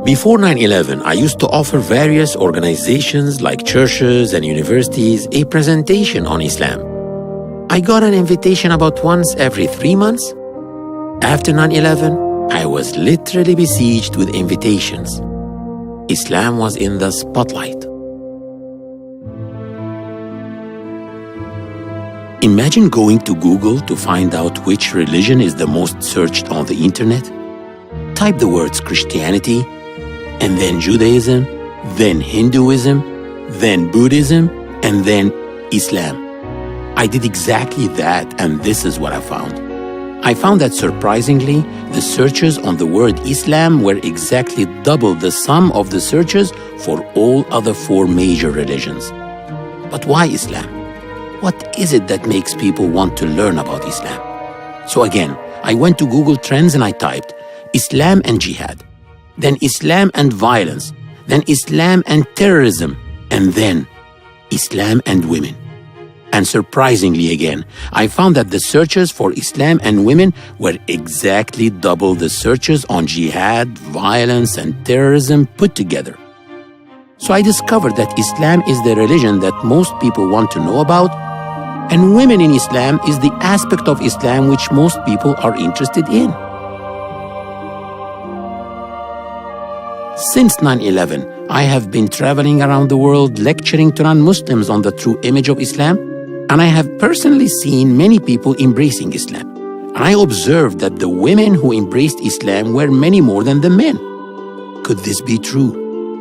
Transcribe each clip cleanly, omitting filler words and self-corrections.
Before 9/11, I used to offer various organizations like churches and universities a presentation on Islam. I got an invitation about once every 3 months. After 9/11, I was literally besieged with invitations. Islam was in the spotlight. Imagine going to Google to find out which religion is the most searched on the internet. Type the words Christianity, and then Judaism, then Hinduism, then Buddhism, and then Islam. I did exactly that, and this is what I found. I found that surprisingly, the searches on the word Islam were exactly double the sum of the searches for all other 4 major religions. But why Islam? What is it that makes people want to learn about Islam? So again, I went to Google Trends and I typed Islam and Jihad, then Islam and violence, then Islam and terrorism, and then Islam and women. And surprisingly again, I found that the searches for Islam and women were exactly double the searches on jihad, violence, and terrorism put together. So I discovered that Islam is the religion that most people want to know about, and women in Islam is the aspect of Islam which most people are interested in. Since 9/11, I have been traveling around the world lecturing to non-Muslims on the true image of Islam, and I have personally seen many people embracing Islam. And I observed that the women who embraced Islam were many more than the men. Could this be true?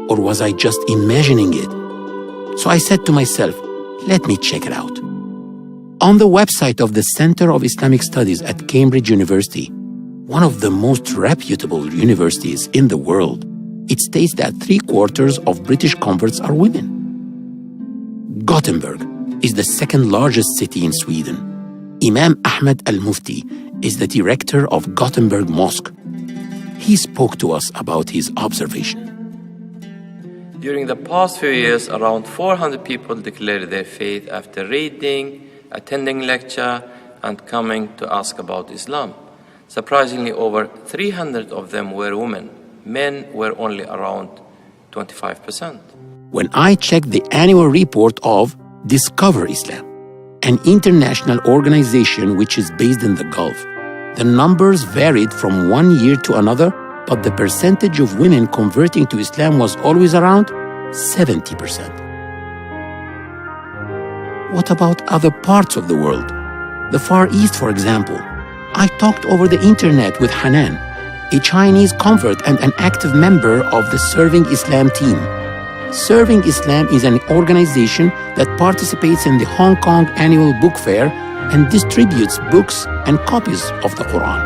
Or was I just imagining it? So I said to myself, let me check it out. On the website of the Center of Islamic Studies at Cambridge University, one of the most reputable universities in the world, it states that 3/4 of British converts are women. Gothenburg is the second largest city in Sweden. Imam Ahmed al-Mufti is the director of Gothenburg Mosque. He spoke to us about his observation. During the past few years, around 400 people declared their faith after reading, attending lecture, and coming to ask about Islam. Surprisingly, over 300 of them were women. Men were only around 25%. When I checked the annual report of Discover Islam, an international organization which is based in the Gulf, the numbers varied from one year to another, but the percentage of women converting to Islam was always around 70%. What about other parts of the world? The Far East, for example. I talked over the internet with Hanan, a Chinese convert and an active member of the Serving Islam team. Serving Islam is an organization that participates in the Hong Kong Annual Book Fair and distributes books and copies of the Quran.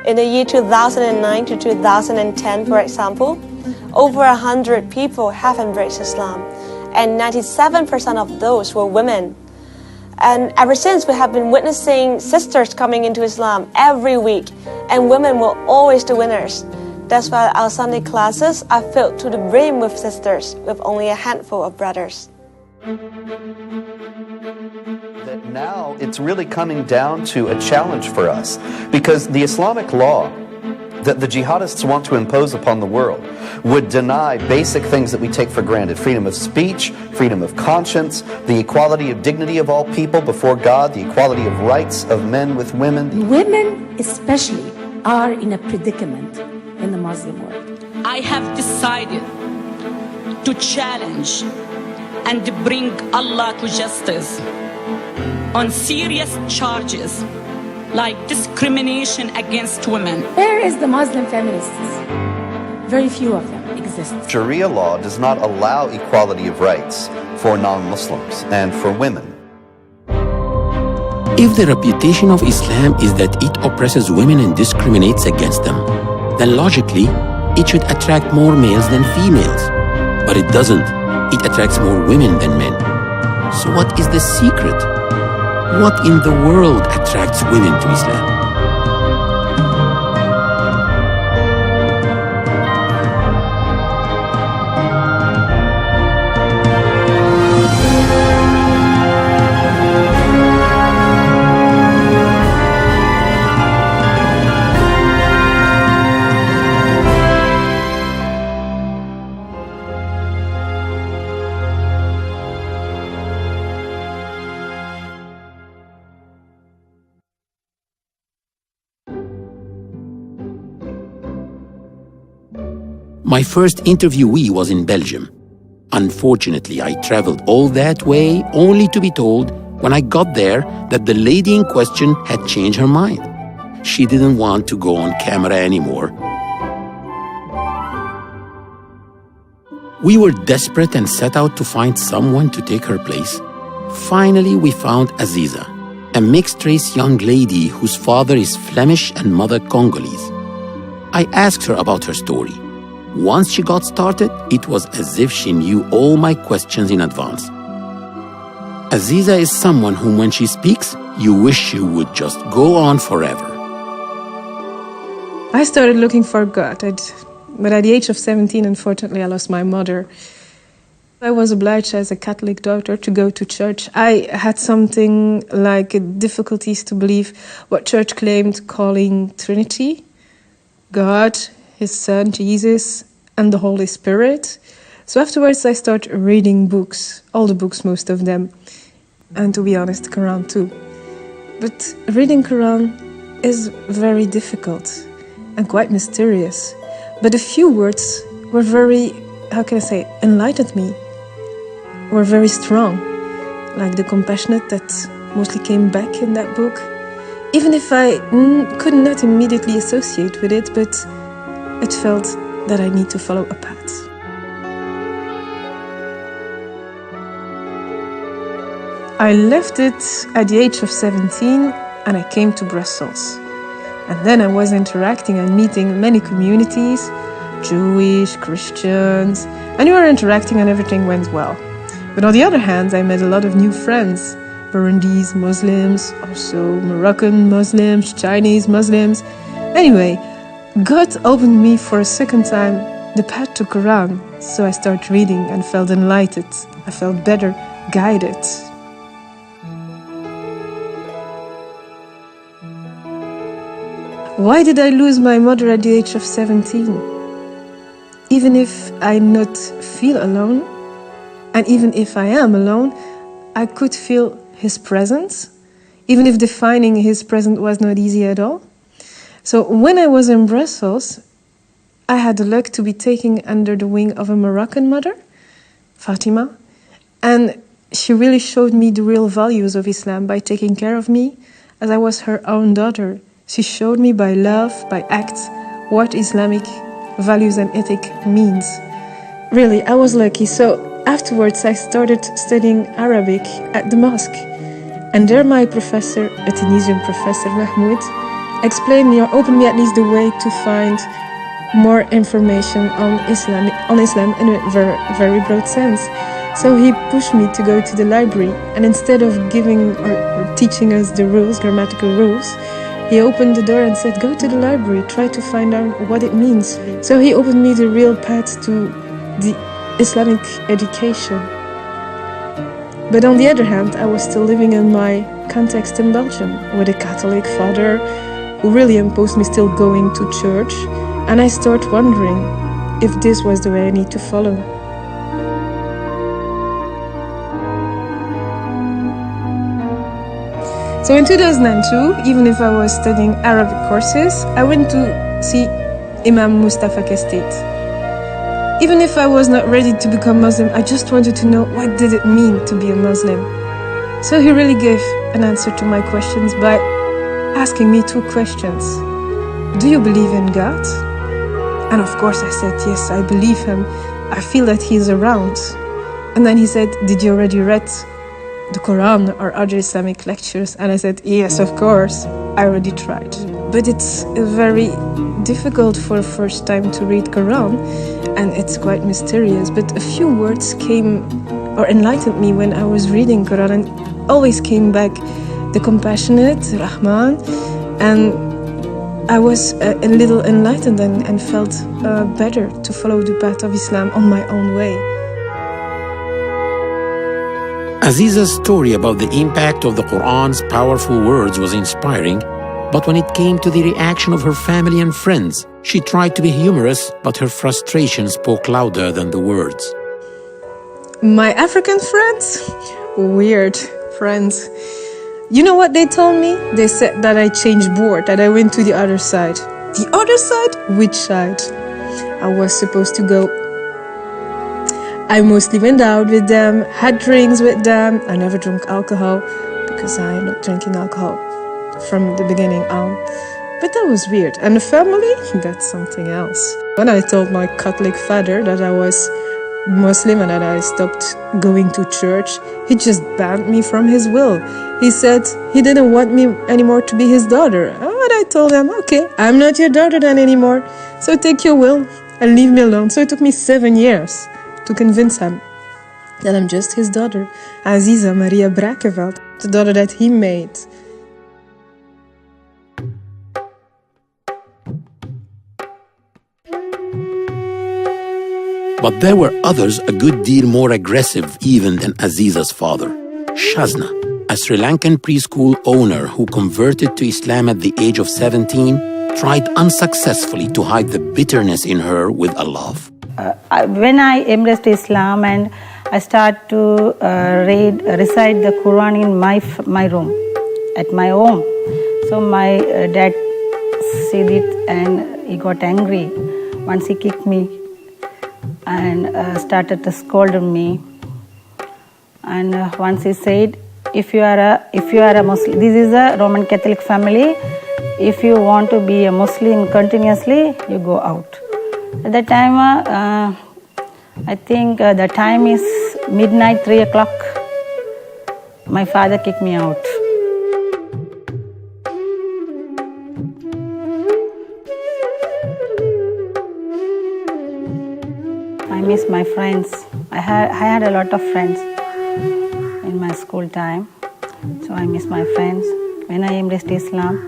In the year 2009 to 2010, for example, over 100 people have embraced Islam, and 97% of those were women. And ever since, we have been witnessing sisters coming into Islam every week, and women were always the winners. That's why our Sunday classes are filled to the brim with sisters, with only a handful of brothers. That now it's really coming down to a challenge for us, because the Islamic law that the jihadists want to impose upon the world would deny basic things that we take for granted: freedom of speech, freedom of conscience, the equality of dignity of all people before God, the equality of rights of men with women. Women especially are in a predicament in the Muslim world. I have decided to challenge and bring Allah to justice on serious charges like discrimination against women. Where is the Muslim feminists? Very few of them exist. Sharia law does not allow equality of rights for non-Muslims and for women. If the reputation of Islam is that it oppresses women and discriminates against them, then logically, it should attract more males than females. But it doesn't. It attracts more women than men. So what is the secret? What in the world attracts women to Islam? My first interviewee was in Belgium. Unfortunately, I traveled all that way only to be told when I got there that the lady in question had changed her mind. She didn't want to go on camera anymore. We were desperate and set out to find someone to take her place. Finally, we found Aziza, a mixed-race young lady whose father is Flemish and mother Congolese. I asked her about her story. Once she got started, it was as if she knew all my questions in advance. Aziza is someone whom, when she speaks, you wish she would just go on forever. I started looking for God, but at the age of 17, unfortunately, I lost my mother. I was obliged as a Catholic daughter to go to church. I had something like difficulties to believe what church claimed, calling Trinity, God, His Son, Jesus, and the Holy Spirit. So afterwards I started reading books, all the books, most of them, and to be honest, the Quran too. But reading Quran is very difficult and quite mysterious. But a few words were very, enlightened me, were very strong, like the compassionate that mostly came back in that book. Even if I could not immediately associate with it, but it felt that I need to follow a path. I left it at the age of 17 and I came to Brussels. And then I was interacting and meeting many communities, Jewish, Christians, and we were interacting and everything went well. But on the other hand, I met a lot of new friends, Burundi's Muslims, also Moroccan Muslims, Chinese Muslims. Anyway, God opened me for a second time the path to Quran, so I started reading and felt enlightened. I felt better guided. Why did I lose my mother at the age of 17? Even if I not feel alone, and even if I am alone, I could feel His presence, even if defining His presence was not easy at all. So when I was in Brussels, I had the luck to be taken under the wing of a Moroccan mother, Fatima, and she really showed me the real values of Islam by taking care of me as I was her own daughter. She showed me by love, by acts, what Islamic values and ethic means. Really, I was lucky. So afterwards, I started studying Arabic at the mosque. And there my professor, a Tunisian professor, Mahmoud, explained me or opened me at least the way to find more information on Islam in a very, very broad sense. So he pushed me to go to the library, and instead of giving or teaching us the rules, grammatical rules, he opened the door and said, go to the library, try to find out what it means. So he opened me the real path to the Islamic education. But on the other hand, I was still living in my context in Belgium with a Catholic father who really imposed me still going to church, and I started wondering if this was the way I need to follow. So in 2002, even if I was studying Arabic courses, I went to see Imam Mustafa Kestate. Even if I was not ready to become Muslim, I just wanted to know what did it mean to be a Muslim. So he really gave an answer to my questions by asking me two questions. Do you believe in God? And of course I said, yes, I believe Him. I feel that He is around. And then he said, did you already read the Quran or other Islamic lectures? And I said, yes, of course, I already tried. But it's very difficult for the first time to read Quran, and it's quite mysterious. But a few words came or enlightened me when I was reading Quran, and always came back the compassionate, Rahman, and I was a little enlightened and felt better to follow the path of Islam on my own way. Aziza's story about the impact of the Quran's powerful words was inspiring, but when it came to the reaction of her family and friends, she tried to be humorous, but her frustration spoke louder than the words. My African friends? Weird friends. You know what they told me? They said that I changed board, that I went to the other side. The other side? Which side? I was supposed to go. I mostly went out with them, had drinks with them. I never drank alcohol because I'm not drinking alcohol from the beginning on. But that was weird. And the family? That's something else. When I told my Catholic father that I was Muslim and that I stopped going to church, he just banned me from his will. He said he didn't want me anymore to be his daughter. And I told him, okay, I'm not your daughter then anymore. So take your will and leave me alone. So it took me 7 years to convince him that I'm just his daughter, Aziza Maria Brakeveld, the daughter that he made. But there were others a good deal more aggressive even than Aziza's father. Shazna, a Sri Lankan preschool owner who converted to Islam at the age of 17, tried unsuccessfully to hide the bitterness in her with Allah. When I embraced Islam and I started to recite the Quran in my room, at my home. So my dad said it and he got angry. Once he kicked me and started to scold me. And once he said, if you are a Muslim, this is a Roman Catholic family. If you want to be a Muslim continuously, you go out. At that time, I think the time is midnight, 3 o'clock. My father kicked me out. I miss my friends. I had a lot of friends in my school time, so I miss my friends. When I embraced Islam,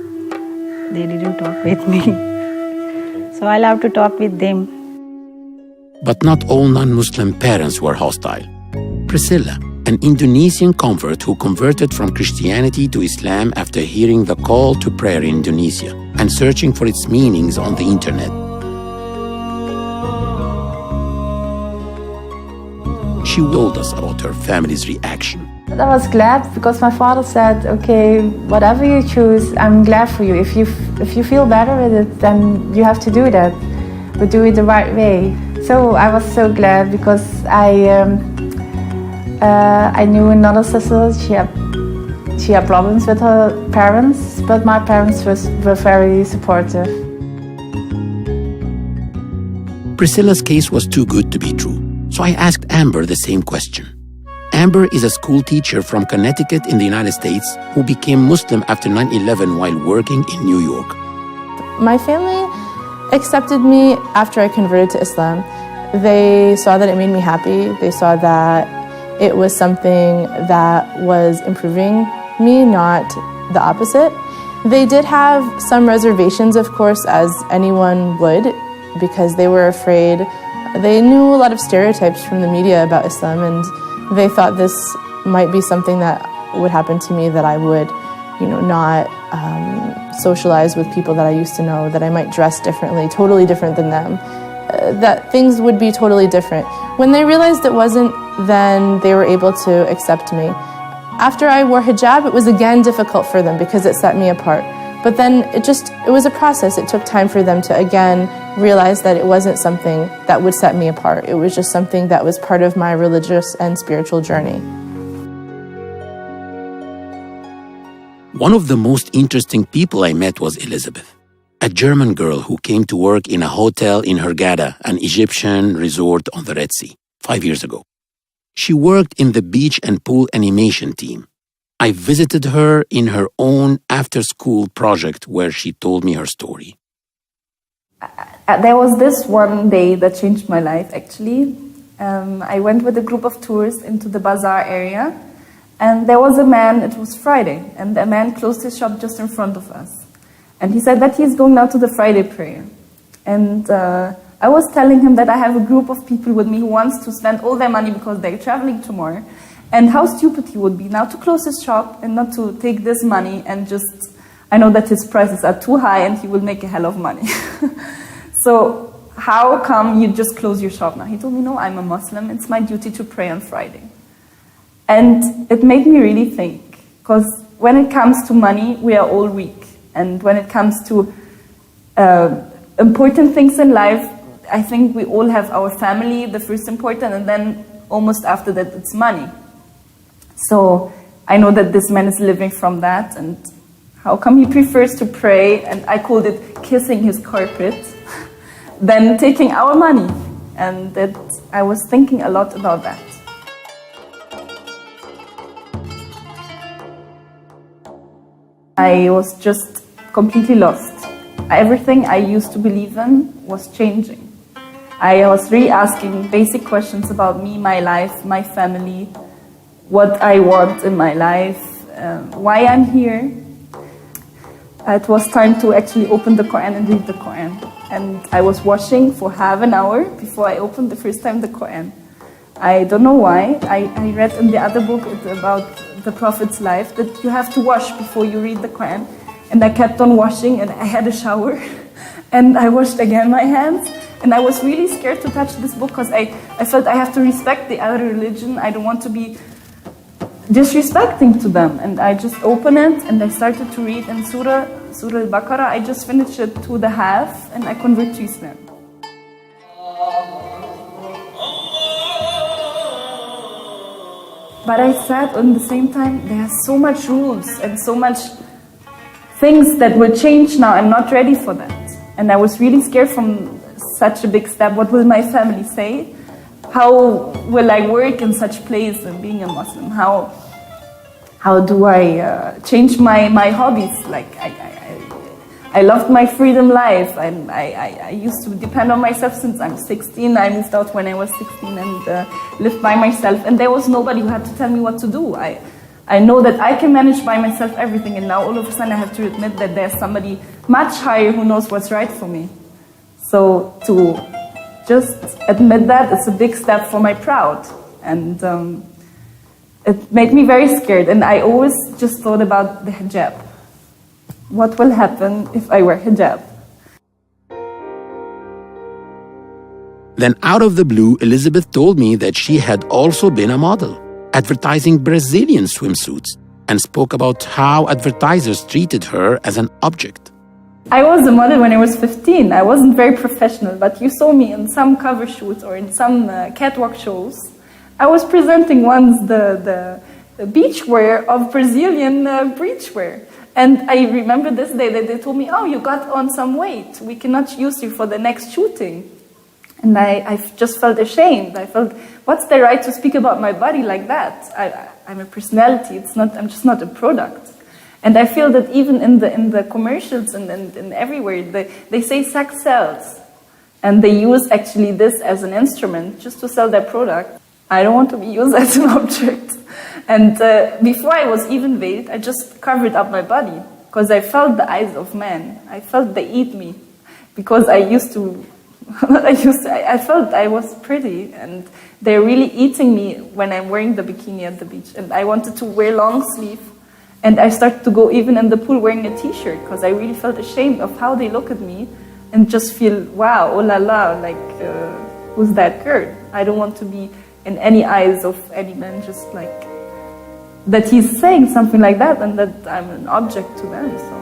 they didn't talk with me. So I love to talk with them. But not all non-Muslim parents were hostile. Priscilla, an Indonesian convert who converted from Christianity to Islam after hearing the call to prayer in Indonesia and searching for its meanings on the internet. She told us about her family's reaction. I was glad because my father said, okay, whatever you choose, I'm glad for you. If you feel better with it, then you have to do that, but do it the right way. So I was so glad because I knew another sister, she had problems with her parents, but my parents were very supportive. Priscilla's case was too good to be true, so I asked Amber the same question. Amber is a school teacher from Connecticut in the United States who became Muslim after 9/11 while working in New York. My family accepted me after I converted to Islam. They saw that it made me happy. They saw that it was something that was improving me, not the opposite. They did have some reservations, of course, as anyone would, because they were afraid. They knew a lot of stereotypes from the media about Islam, and they thought this might be something that would happen to me, that I would, not socialize with people that I used to know, that I might dress differently, totally different than them, that things would be totally different. When they realized it wasn't, then they were able to accept me. After I wore hijab, it was again difficult for them because it set me apart. But then it was a process. It took time for them to again realize that it wasn't something that would set me apart. It was just something that was part of my religious and spiritual journey. One of the most interesting people I met was Elizabeth, a German girl who came to work in a hotel in Hurghada, an Egyptian resort on the Red Sea, 5 years ago. She worked in the beach and pool animation team. I visited her in her own after-school project where she told me her story. There was this one day that changed my life, actually. I went with a group of tourists into the bazaar area, And there was a man, it was Friday, and a man closed his shop just in front of us. And he said that he's going now to the Friday prayer. And I was telling him that I have a group of people with me who wants to spend all their money because they're traveling tomorrow. And how stupid he would be now to close his shop and not to take this money and just, I know that his prices are too high and he will make a hell of money. So how come you just close your shop now? He told me, no, I'm a Muslim, it's my duty to pray on Friday. And it made me really think, because when it comes to money, we are all weak. And when it comes to important things in life, I think we all have our family, the first important, and then almost after that, it's money. So I know that this man is living from that, and how come he prefers to pray, and I called it kissing his carpet, than taking our money? And that I was thinking a lot about that. I was just completely lost. Everything I used to believe in was changing. I was really asking basic questions about me, my life, my family, what I want in my life, why I'm here. It was time to actually open the Quran and read the Quran. And I was washing for half an hour before I opened the first time the Quran. I don't know why. I read in the other book about the Prophet's life that you have to wash before you read the Quran. And I kept on washing, and I had a shower. And I washed again my hands. And I was really scared to touch this book because I felt I have to respect the other religion. I don't want to be disrespecting to them. And I just opened it and I started to read in Surah Al-Baqarah. I just finished it to the half and I converted to Islam. But I said at the same time, there are so much rules and so much things that will change now. I'm not ready for that. And I was really scared from such a big step. What will my family say? How will I work in such place and being a Muslim? How do I change my hobbies? Like I loved my freedom life. I used to depend on myself since I'm 16. I moved out when I was 16 and lived by myself. And there was nobody who had to tell me what to do. I know that I can manage by myself everything. And now all of a sudden I have to admit that there's somebody much higher who knows what's right for me. So to just admit that, it's a big step for my pride. And it made me very scared. And I always just thought about the hijab. What will happen if I wear hijab? Then out of the blue, Elizabeth told me that she had also been a model, advertising Brazilian swimsuits, and spoke about how advertisers treated her as an object. I was a model when I was 15. I wasn't very professional, but you saw me in some cover shoots or in some catwalk shows. I was presenting once the beachwear of Brazilian beachwear. And I remember this day that they told me, oh, you got on some weight. We cannot use you for the next shooting. And I just felt ashamed. I felt, what's the right to speak about my body like that? I'm a personality. I'm just not a product. And I feel that even in the commercials and everywhere, they say sex sells. And they use actually this as an instrument just to sell their product. I don't want to be used as an object. And before I was even veiled, I just covered up my body because I felt the eyes of men. I felt they eat me because I felt I was pretty and they're really eating me when I'm wearing the bikini at the beach. And I wanted to wear long sleeve. And I started to go even in the pool wearing a t-shirt because I really felt ashamed of how they look at me and just feel, wow, oh la la, like, who's that girl? I don't want to be in any eyes of any man, just like, that he's saying something like that and that I'm an object to them, so.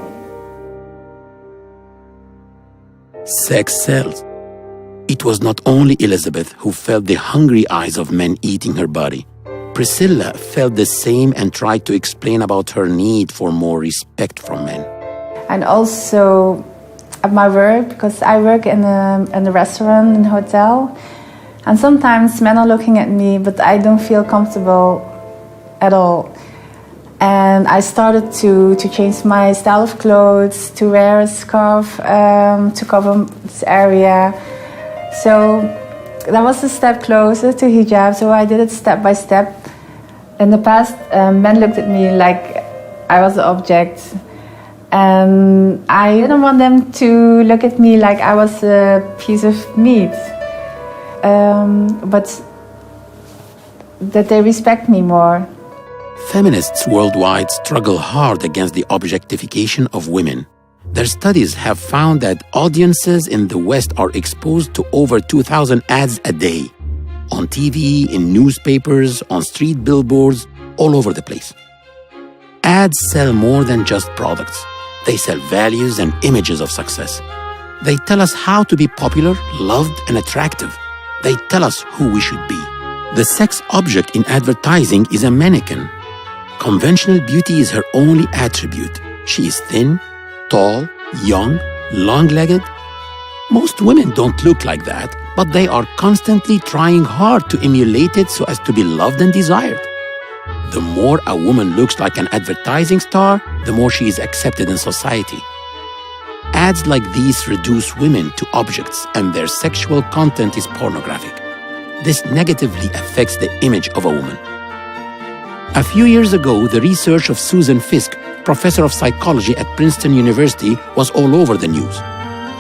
Sex sells. It was not only Elizabeth who felt the hungry eyes of men eating her body. Priscilla felt the same and tried to explain about her need for more respect from men. And also at my work, because I work in a restaurant and hotel, and sometimes men are looking at me, but I don't feel comfortable at all. And I started to change my style of clothes, to wear a scarf to cover this area. So that was a step closer to hijab, so I did it step by step. In the past, men looked at me like I was an object. I didn't want them to look at me like I was a piece of meat. But that they respect me more. Feminists worldwide struggle hard against the objectification of women. Their studies have found that audiences in the West are exposed to over 2,000 ads a day. On TV, in newspapers, on street billboards, all over the place. Ads sell more than just products. They sell values and images of success. They tell us how to be popular, loved, and attractive. They tell us who we should be. The sex object in advertising is a mannequin. Conventional beauty is her only attribute. She is thin, tall, young, long-legged. Most women don't look like that, but they are constantly trying hard to emulate it so as to be loved and desired. The more a woman looks like an advertising star, the more she is accepted in society. Ads like these reduce women to objects, and their sexual content is pornographic. This negatively affects the image of a woman. A few years ago, the research of Susan Fiske, professor of psychology at Princeton University, was all over the news.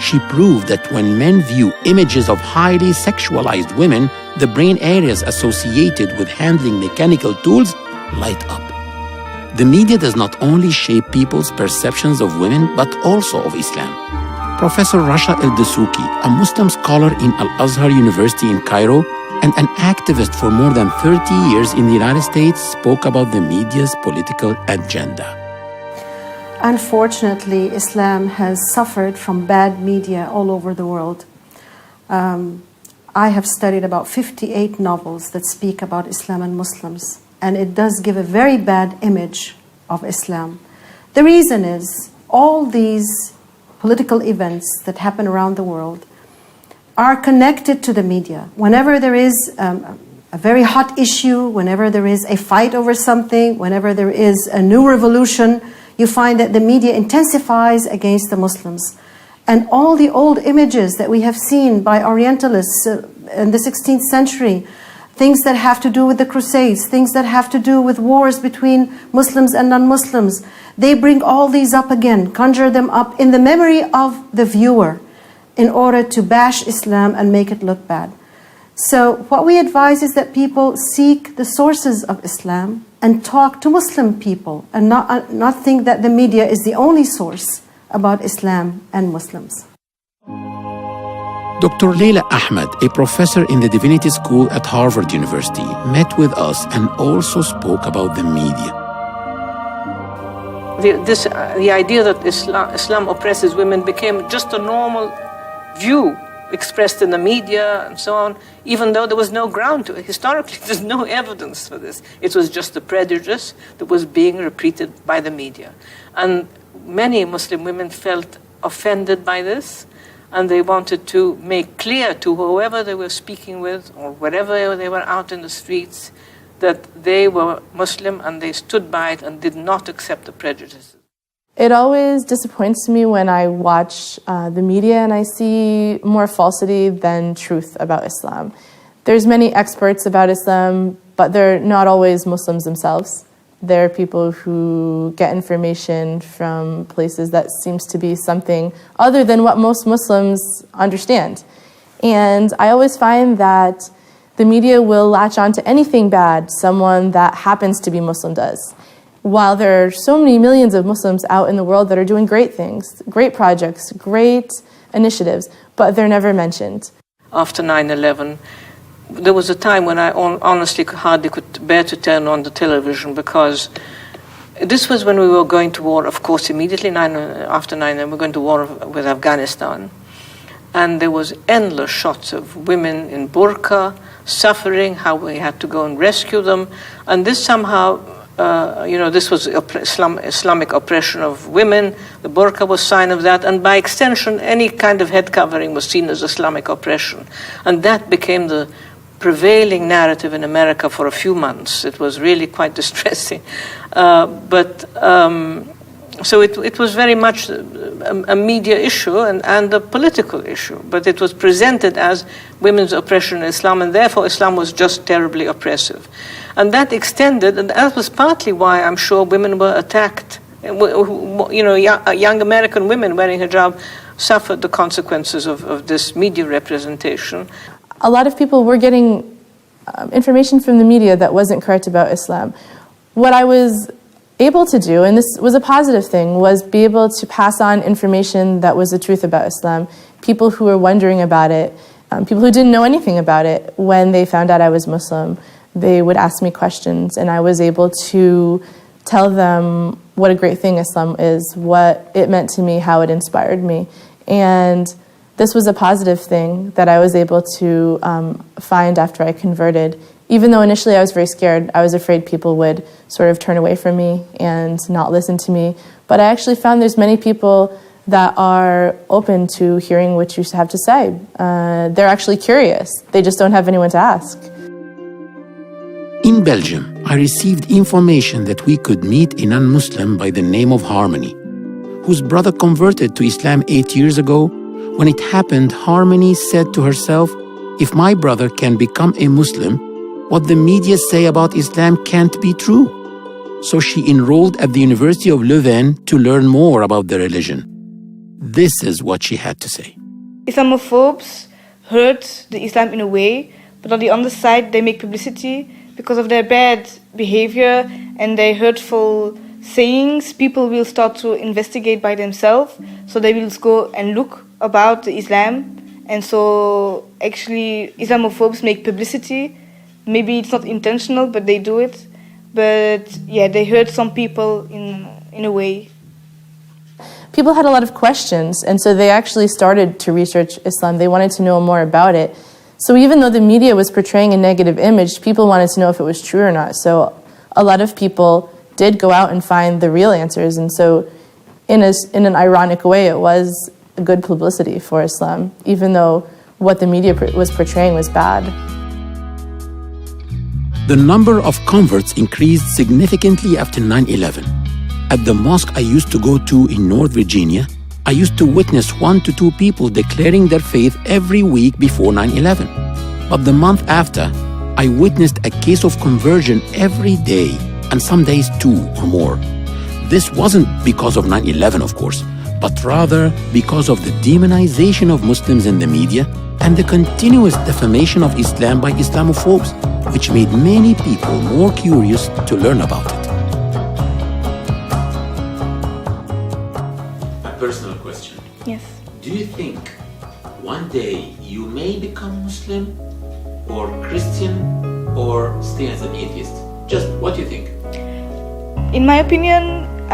She proved that when men view images of highly sexualized women, the brain areas associated with handling mechanical tools light up. The media does not only shape people's perceptions of women, but also of Islam. Professor Rasha El-Dessouki, a Muslim scholar in Al-Azhar University in Cairo and an activist for more than 30 years in the United States, spoke about the media's political agenda. Unfortunately, Islam has suffered from bad media all over the world. I have studied about 58 novels that speak about Islam and Muslims, and it does give a very bad image of Islam. The reason is all these political events that happen around the world are connected to the media. Whenever there is a very hot issue, whenever there is a fight over something, whenever there is a new revolution, you find that the media intensifies against the Muslims. And all the old images that we have seen by Orientalists in the 16th century, things that have to do with the Crusades, things that have to do with wars between Muslims and non-Muslims, they bring all these up again, conjure them up in the memory of the viewer in order to bash Islam and make it look bad. So what we advise is that people seek the sources of Islam and talk to Muslim people and not think that the media is the only source about Islam and Muslims. Dr. Leila Ahmed, a professor in the Divinity School at Harvard University, met with us and also spoke about the media. The idea that Islam oppresses women became just a normal view expressed in the media and so on, even though there was no ground to it. Historically, there's no evidence for this. It was just a prejudice that was being repeated by the media. And many Muslim women felt offended by this, and they wanted to make clear to whoever they were speaking with or wherever they were out in the streets that they were Muslim and they stood by it and did not accept the prejudices. It always disappoints me when I watch the media and I see more falsity than truth about Islam. There's many experts about Islam, but they're not always Muslims themselves. They're people who get information from places that seems to be something other than what most Muslims understand. And I always find that the media will latch on to anything bad someone that happens to be Muslim does. While there are so many millions of Muslims out in the world that are doing great things, great projects, great initiatives, but they're never mentioned. After 9/11, there was a time when I honestly hardly could bear to turn on the television, because this was when we were going to war, of course, immediately after 9/11, we were going to war with Afghanistan. And there was endless shots of women in burqa, suffering, how we had to go and rescue them. And this somehow, this was Islamic oppression of women. The burqa was sign of that. And by extension, any kind of head covering was seen as Islamic oppression. And that became the prevailing narrative in America for a few months. It was really quite distressing. But So it was very much a media issue and a political issue, but it was presented as women's oppression in Islam, and therefore Islam was just terribly oppressive. And that extended, and that was partly why I'm sure women were attacked. You know, young American women wearing hijab suffered the consequences of this media representation. A lot of people were getting information from the media that wasn't correct about Islam. What I was able to do, and this was a positive thing, was be able to pass on information that was the truth about Islam. People who were wondering about it, people who didn't know anything about it, when they found out I was Muslim, they would ask me questions, and I was able to tell them what a great thing Islam is, what it meant to me, how it inspired me. And this was a positive thing that I was able to find after I converted. Even though initially I was very scared, I was afraid people would sort of turn away from me and not listen to me. But I actually found there's many people that are open to hearing what you have to say. They're actually curious. They just don't have anyone to ask. In Belgium, I received information that we could meet a non-Muslim by the name of Harmony, whose brother converted to Islam 8 years ago. When it happened, Harmony said to herself, if my brother can become a Muslim, what the media say about Islam can't be true. So she enrolled at the University of Leuven to learn more about the religion. This is what she had to say. Islamophobes hurt the Islam in a way, but on the other side they make publicity because of their bad behavior and their hurtful sayings. People will start to investigate by themselves, so they will go and look about the Islam. And so actually Islamophobes make publicity. Maybe it's not intentional, but they do it. But yeah, they hurt some people in a way. People had a lot of questions, and so they actually started to research Islam. They wanted to know more about it. So even though the media was portraying a negative image, people wanted to know if it was true or not. So a lot of people did go out and find the real answers. And so in an ironic way, it was a good publicity for Islam, even though what the media was portraying was bad. The number of converts increased significantly after 9/11. At the mosque I used to go to in North Virginia, I used to witness 1 to 2 people declaring their faith every week before 9/11. But the month after, I witnessed a case of conversion every day, and some days 2 or more. This wasn't because of 9/11, of course, but rather because of the demonization of Muslims in the media and the continuous defamation of Islam by Islamophobes, which made many people more curious to learn about it. A personal question. Yes. Do you think one day you may become Muslim or Christian or stay as an atheist? Just what do you think? In my opinion,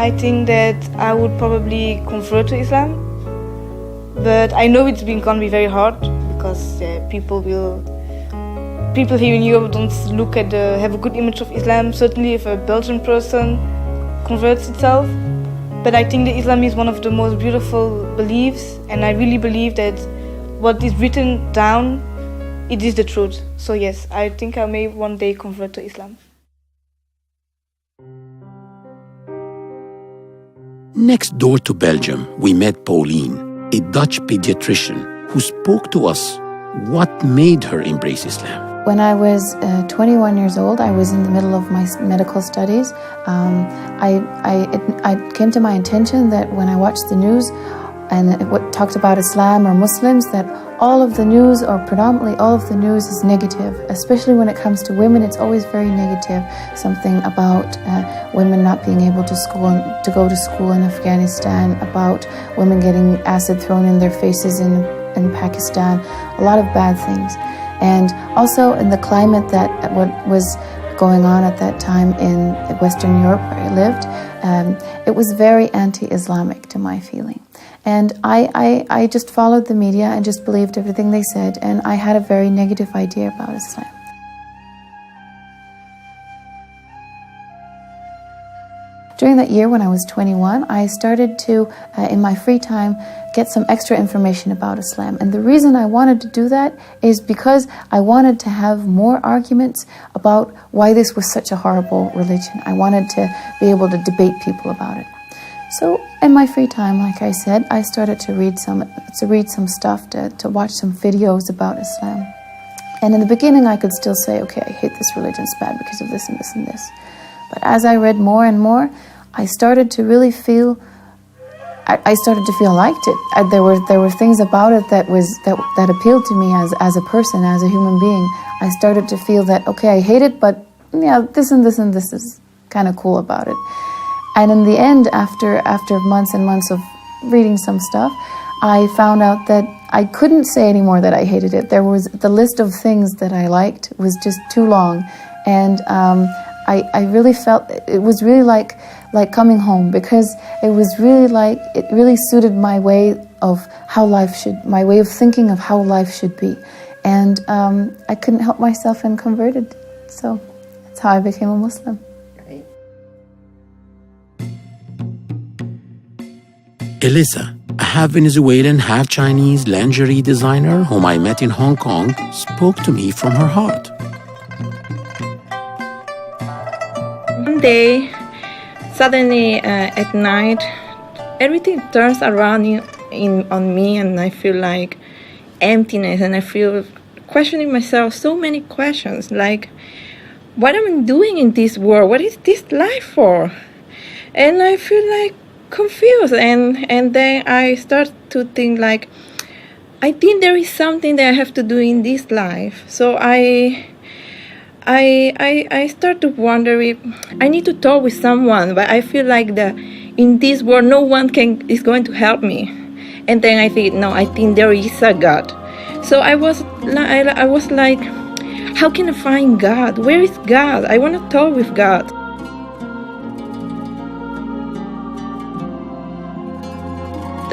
I think that I would probably convert to Islam. But I know it's going to be very hard because people here in Europe don't have a good image of Islam. Certainly if a Belgian person converts itself. But I think that Islam is one of the most beautiful beliefs, and I really believe that what is written down, it is the truth. So yes, I think I may one day convert to Islam. Next door to Belgium, we met Pauline, a Dutch pediatrician who spoke to us what made her embrace Islam. When I was 21 years old, I was in the middle of my medical studies. I came to my attention that when I watched the news and it talked about Islam or Muslims, that all of the news, or predominantly all of the news, is negative. Especially when it comes to women, it's always very negative. Something about women not being able to go to school in Afghanistan, about women getting acid thrown in their faces in Pakistan, a lot of bad things. And also in the climate that what was going on at that time in Western Europe where I lived, it was very anti-Islamic to my feeling. And I just followed the media and just believed everything they said, and I had a very negative idea about Islam. During that year when I was 21, I started to, in my free time, get some extra information about Islam. And the reason I wanted to do that is because I wanted to have more arguments about why this was such a horrible religion. I wanted to be able to debate people about it. So in my free time, like I said, I started to read some stuff, to watch some videos about Islam. And in the beginning, I could still say, okay, I hate this religion, it's bad because of this and this and this. But as I read more and more, I started to really feel, I started to feel I liked it. There were things about it that appealed to me as a person, as a human being. I started to feel that, okay, I hate it, but yeah, this and this and this is kind of cool about it. And in the end, after months and months of reading some stuff, I found out that I couldn't say anymore that I hated it. The list of things that I liked was just too long, and I really felt it was really like coming home, because it was really it really suited my way of my way of thinking of how life should be, and I couldn't help myself and converted. So that's how I became a Muslim. Elisa, a half Venezuelan, half Chinese lingerie designer whom I met in Hong Kong, spoke to me from her heart. One day, suddenly at night, everything turns around on me, and I feel like emptiness, and I feel questioning myself so many questions, like, what am I doing in this world? What is this life for? And I feel like confused, and then I start to think like, I think there is something that I have to do in this life. So I start to wonder if I need to talk with someone, but I feel like in this world no one is going to help me. And then I think, no, I think there is a God. So I was like, how can I find God? Where is God? I want to talk with God.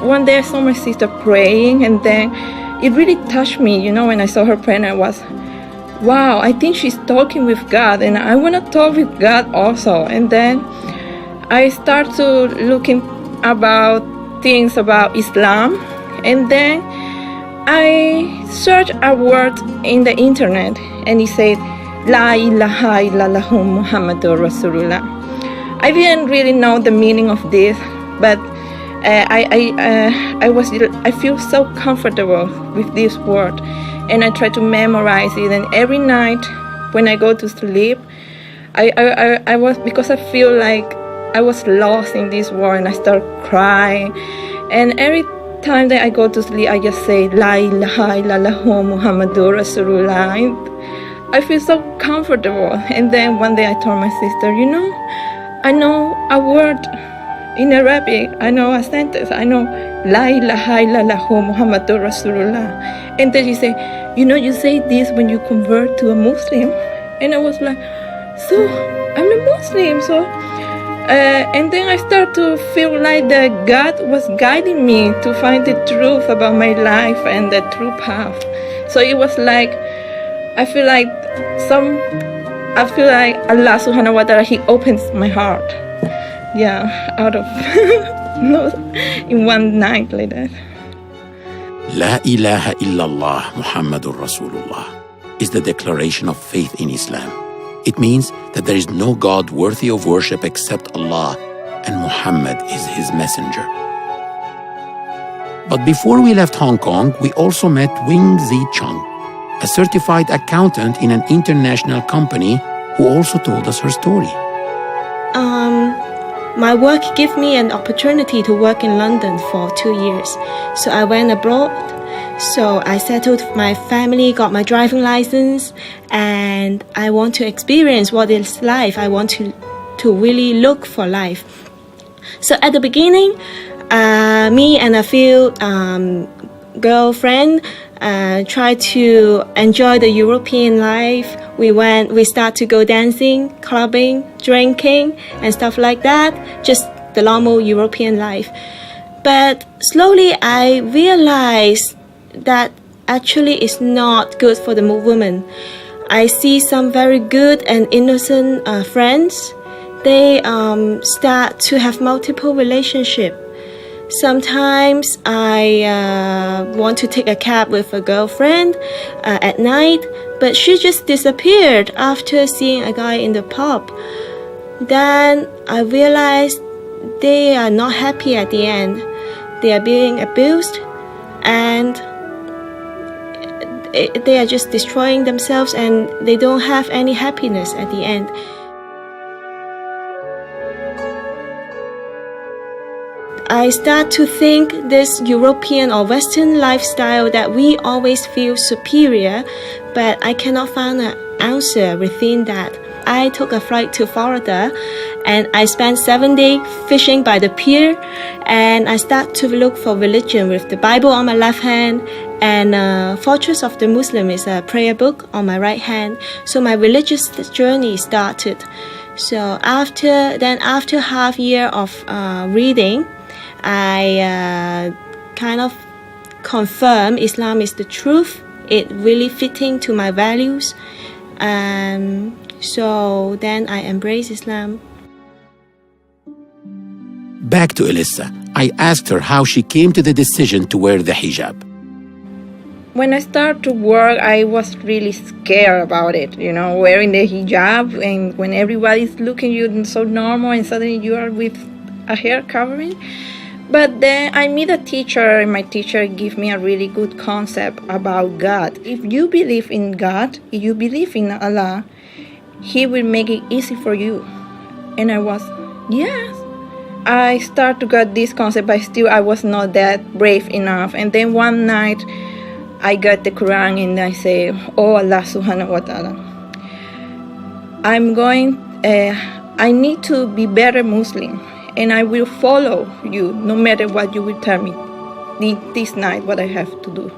One day I saw my sister praying, and then it really touched me, when I saw her praying. I was, wow, I think she's talking with God, and I want to talk with God also. And then I start to looking about things about Islam, and then I searched a word in the internet, and it said, La ilaha illallah Muhammadur Rasulullah. I didn't really know the meaning of this, but I feel so comfortable with this word, and I try to memorize it. And every night when I go to sleep, because I feel like I was lost in this world, and I start crying. And every time that I go to sleep, I just say La ilaha illallah Muhammadur Rasulullah. I feel so comfortable. And then one day I told my sister, I know a word in Arabic, I know a sentence, I know La ilaha illallah Muhammadur Rasulullah. And then she said, you say this when you convert to a Muslim. And I was like, so I'm a Muslim. So and then I start to feel like that God was guiding me to find the truth about my life and the true path. So it was like, I feel like Allah subhanahu wa ta'ala, He opens my heart. Yeah, out of in one night like that. La ilaha illallah Muhammadur Rasulullah is the declaration of faith in Islam. It means that there is no God worthy of worship except Allah, and Muhammad is His messenger. But before we left Hong Kong, we also met Wing Zi Chung, a certified accountant in an international company, who also told us her story. My work gave me an opportunity to work in London for 2 years. So I went abroad. So I settled with my family, got my driving license, and I want to experience what is life. I want to really look for life. So at the beginning, me and a few girlfriends tried to enjoy the European life. We start to go dancing, clubbing, drinking, and stuff like that. Just the normal European life. But slowly I realized that actually it's not good for the woman. I see some very good and innocent friends. They start to have multiple relationships. Sometimes I want to take a cab with a girlfriend at night, but she just disappeared after seeing a guy in the pub. Then I realized they are not happy at the end. They are being abused, and they are just destroying themselves, and they don't have any happiness at the end. I start to think this European or Western lifestyle that we always feel superior, but I cannot find an answer within that. I took a flight to Florida and I spent 7 days fishing by the pier, and I start to look for religion with the Bible on my left hand and Fortress of the Muslim is a prayer book on my right hand. So my religious journey started. So after half year of reading, I kind of confirm Islam is the truth. It really fitting to my values. So then I embrace Islam. Back to Elissa. I asked her how she came to the decision to wear the hijab. When I started to work, I was really scared about it, wearing the hijab, and when everybody's looking at you so normal and suddenly you are with a hair covering. But then I meet a teacher, and my teacher gave me a really good concept about God. If you believe in God, if you believe in Allah, He will make it easy for you. And I was, yes. I started to get this concept, but still I was not that brave enough. And then one night, I got the Quran and I say, oh Allah subhanahu wa ta'ala, I need to be better Muslim, and I will follow you no matter what you will tell me this night what I have to do.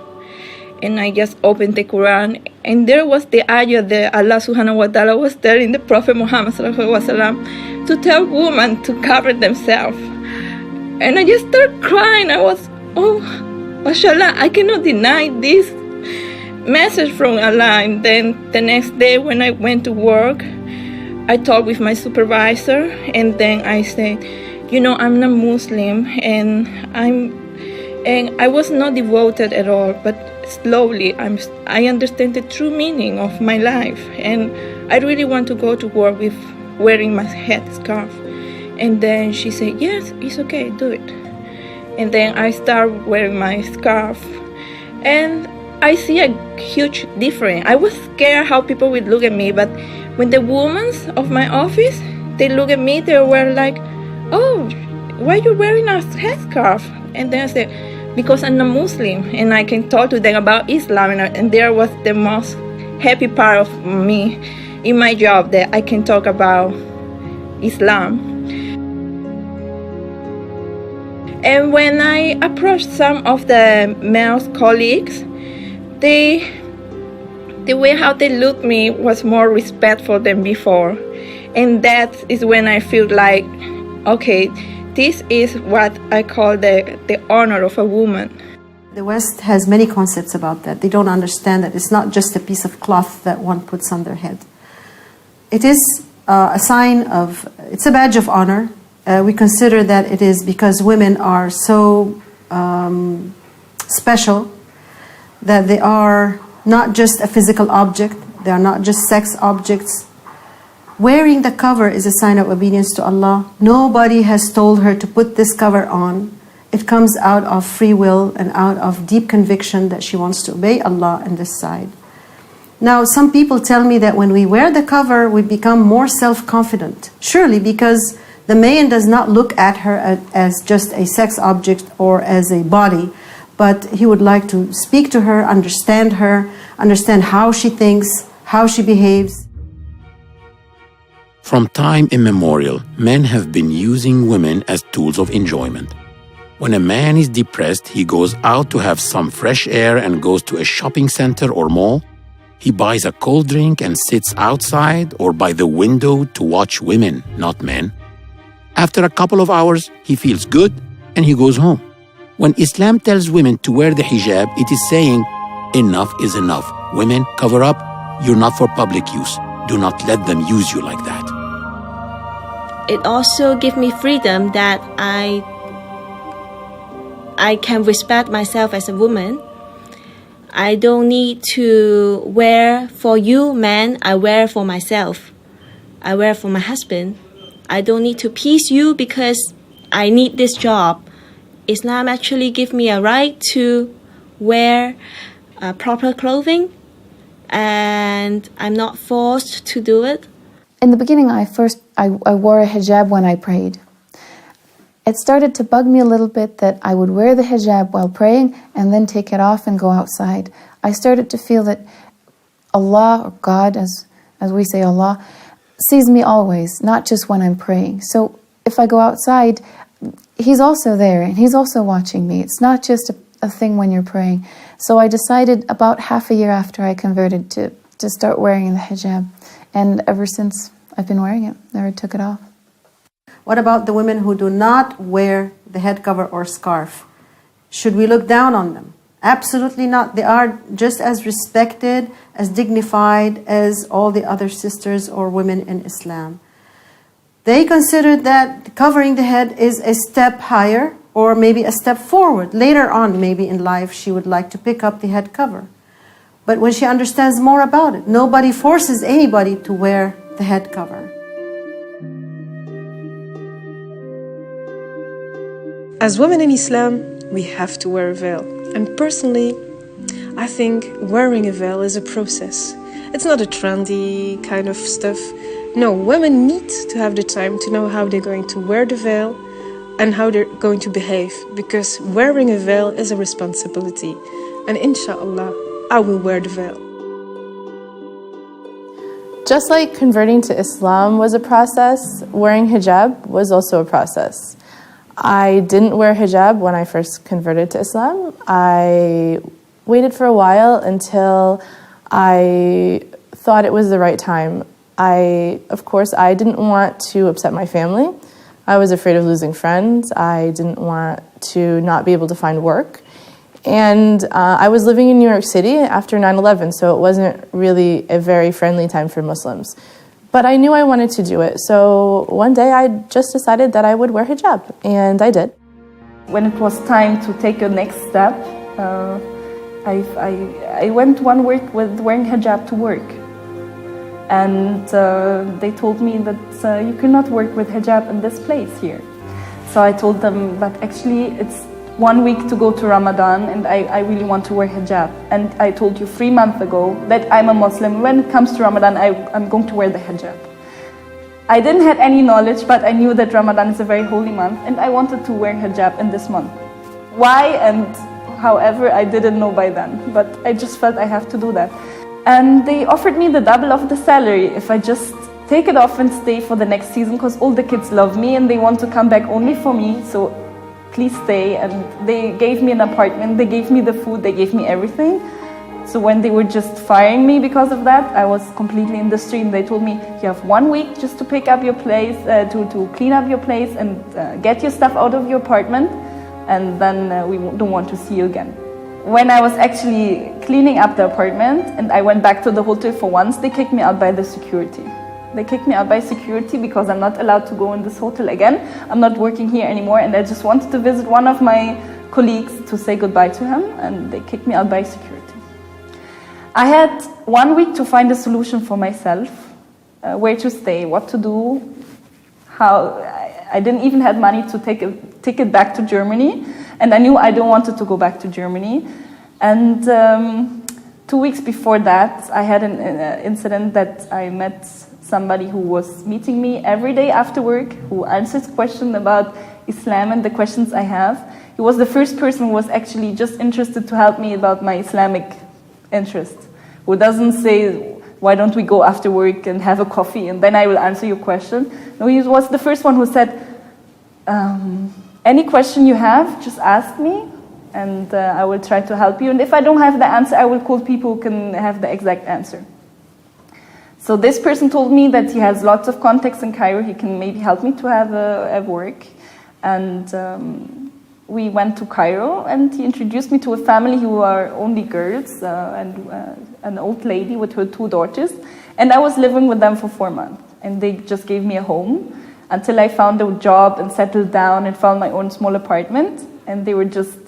And I just opened the Quran, and there was the ayah that Allah subhanahu wa ta'ala was telling the Prophet Muhammad sallallahu alaihi wasallam to tell women to cover themselves. And I just started crying. I was, oh, mashallah, I cannot deny this message from Allah. And then the next day when I went to work, I talked with my supervisor, and then I said, I'm not Muslim, and I was not devoted at all, but slowly I understand the true meaning of my life, and I really want to go to work with wearing my headscarf. And then she said, yes, it's okay, do it. And then I start wearing my scarf, and I see a huge difference. I was scared how people would look at me, but when the women of my office, they look at me, they were like, oh, why are you wearing a headscarf? And then I said, because I'm a Muslim and I can talk to them about Islam, and there was the most happy part of me in my job, that I can talk about Islam. And when I approached some of the male colleagues, the way how they looked at me was more respectful than before. And that is when I feel like, okay, this is what I call the honor of a woman. The West has many concepts about that. They don't understand that it's not just a piece of cloth that one puts on their head. It is a sign of, it's a badge of honor. We consider that it is because women are so special, that they are not just a physical object, they are not just sex objects. Wearing the cover is a sign of obedience to Allah. Nobody has told her to put this cover on. It comes out of free will and out of deep conviction that she wants to obey Allah on this side. Now, some people tell me that when we wear the cover, we become more self-confident. Surely, because the man does not look at her as just a sex object or as a body, but he would like to speak to her, understand how she thinks, how she behaves. From time immemorial, men have been using women as tools of enjoyment. When a man is depressed, he goes out to have some fresh air and goes to a shopping center or mall. He buys a cold drink and sits outside or by the window to watch women, not men. After a couple of hours, he feels good and he goes home. When Islam tells women to wear the hijab, it is saying, enough is enough. Women, cover up. You're not for public use. Do not let them use you like that. It also gives me freedom that I can respect myself as a woman. I don't need to wear for you, man. I wear for myself. I wear for my husband. I don't need to please you because I need this job, Islam actually give me a right to wear proper clothing, and I'm not forced to do it. In the beginning, I wore a hijab when I prayed. It started to bug me a little bit that I would wear the hijab while praying and then take it off and go outside. I started to feel that Allah, or God, as we say Allah, sees me always, not just when I'm praying. So if I go outside, He's also there and He's also watching me. It's not just a thing when you're praying. So I decided about half a year after I converted to start wearing the hijab. And ever since, I've been wearing it. Never took it off. What about the women who do not wear the head cover or scarf? Should we look down on them? Absolutely not. They are just as respected, as dignified as all the other sisters or women in Islam. They considered that covering the head is a step higher or maybe a step forward. Later on, maybe in life, she would like to pick up the head cover. But when she understands more about it, nobody forces anybody to wear the head cover. As women in Islam, we have to wear a veil. And personally, I think wearing a veil is a process. It's not a trendy kind of stuff. No, women need to have the time to know how they're going to wear the veil and how they're going to behave, because wearing a veil is a responsibility. And inshallah, I will wear the veil. Just like converting to Islam was a process, wearing hijab was also a process. I didn't wear hijab when I first converted to Islam. I waited for a while until I thought it was the right time. Of course, I didn't want to upset my family. I was afraid of losing friends. I didn't want to not be able to find work. And I was living in New York City after 9/11, so it wasn't really a very friendly time for Muslims. But I knew I wanted to do it, so one day I just decided that I would wear hijab, and I did. When it was time to take a next step, I went one week with wearing hijab to work. And they told me that you cannot work with hijab in this place here. So I told them, but actually it's 1 week to go to Ramadan and I really want to wear hijab. And I told you 3 months ago that I'm a Muslim. When it comes to Ramadan, I'm going to wear the hijab. I didn't have any knowledge, but I knew that Ramadan is a very holy month and I wanted to wear hijab in this month. Why and however, I didn't know by then, but I just felt I have to do that. And they offered me the double of the salary if I just take it off and stay for the next season, because all the kids love me and they want to come back only for me, so please stay. And they gave me an apartment, they gave me the food, they gave me everything. So when they were just firing me because of that, I was completely in the street and they told me, you have 1 week just to pick up your place, to clean up your place and get your stuff out of your apartment, and then we don't want to see you again. When I was actually cleaning up the apartment and I went back to the hotel for once, they kicked me out by the security. They kicked me out by security because I'm not allowed to go in this hotel again. I'm not working here anymore, and I just wanted to visit one of my colleagues to say goodbye to him, and they kicked me out by security. I had 1 week to find a solution for myself, where to stay, what to do, how. I didn't even have money to take a ticket back to Germany, and I knew I don't want to go back to Germany. And 2 weeks before that, I had an incident that I met somebody who was meeting me every day after work, who answers questions about Islam and the questions I have. He was the first person who was actually just interested to help me about my Islamic interest, who doesn't say, why don't we go after work and have a coffee and then I will answer your question. No, he was the first one who said, any question you have, just ask me and I will try to help you. And if I don't have the answer, I will call people who can have the exact answer. So this person told me that he has lots of contacts in Cairo. He can maybe help me to have a work. And we went to Cairo and he introduced me to a family who are only girls and an old lady with her 2 daughters. And I was living with them for 4 months. And they just gave me a home until I found a job and settled down and found my own small apartment. And they were just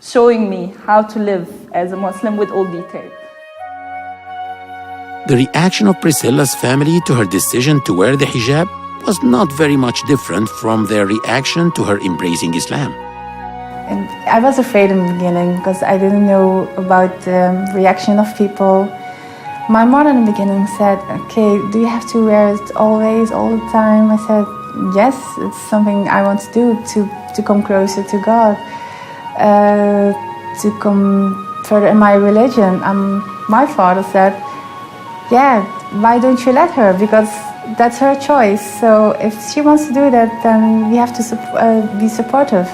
showing me how to live as a Muslim with all details. The reaction of Priscilla's family to her decision to wear the hijab was not very much different from their reaction to her embracing Islam. And I was afraid in the beginning because I didn't know about the reaction of people. My mother in the beginning said, okay, do you have to wear it always, all the time? I said, yes, it's something I want to do to come closer to God, to come further in my religion. My father said, yeah, why don't you let her? Because that's her choice. So if she wants to do that, then we have to be supportive.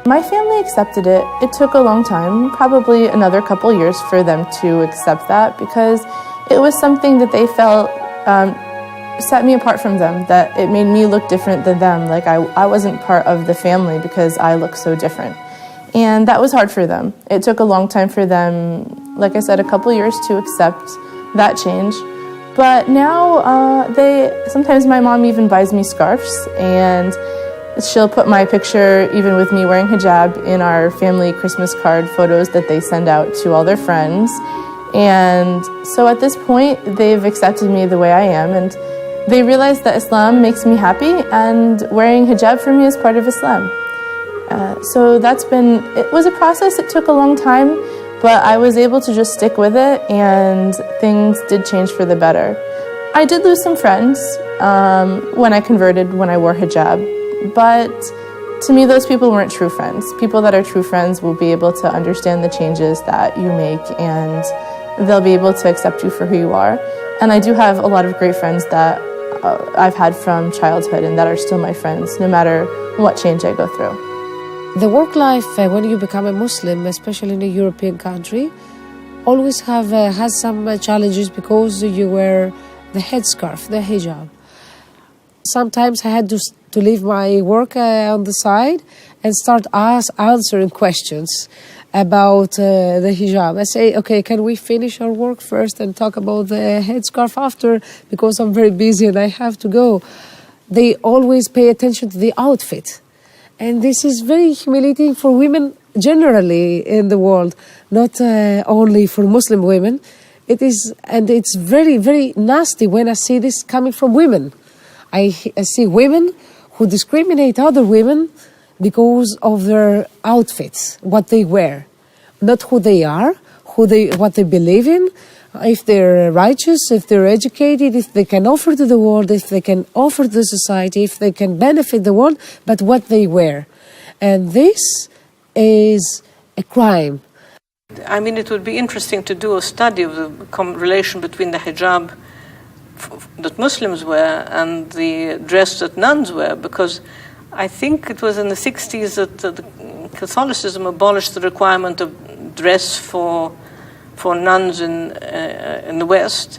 My family accepted it. It took a long time, probably another couple years for them to accept that because it was something that they felt set me apart from them, that it made me look different than them. Like I wasn't part of the family because I look so different. And that was hard for them. It took a long time for them, like I said, a couple years to accept that change. But now sometimes my mom even buys me scarves and she'll put my picture, even with me wearing hijab, in our family Christmas card photos that they send out to all their friends. And so at this point, they've accepted me the way I am, and they realize that Islam makes me happy, and wearing hijab for me is part of Islam. So it was a process. It took a long time, but I was able to just stick with it, and things did change for the better. I did lose some friends when I converted, when I wore hijab. But to me, those people weren't true friends. People that are true friends will be able to understand the changes that you make, and they'll be able to accept you for who you are. And I do have a lot of great friends that I've had from childhood and that are still my friends, no matter what change I go through. The work life, when you become a Muslim, especially in a European country, always has some challenges because you wear the headscarf, the hijab. Sometimes I had to leave my work on the side and start answering questions about the hijab. I say, okay, can we finish our work first and talk about the headscarf after? Because I'm very busy and I have to go. They always pay attention to the outfit. And this is very humiliating for women generally in the world, not only for Muslim women. It is, and it's very, very nasty when I see this coming from women. I see women who discriminate other women because of their outfits, what they wear, not who they are, what they believe in, if they're righteous, if they're educated, if they can offer to the world, if they can offer to the society, if they can benefit the world, but what they wear. And this is a crime. I mean, it would be interesting to do a study of the relation between the hijab that Muslims wear and the dress that nuns wear, because I think it was in the 60s that Catholicism abolished the requirement of dress for nuns in the West.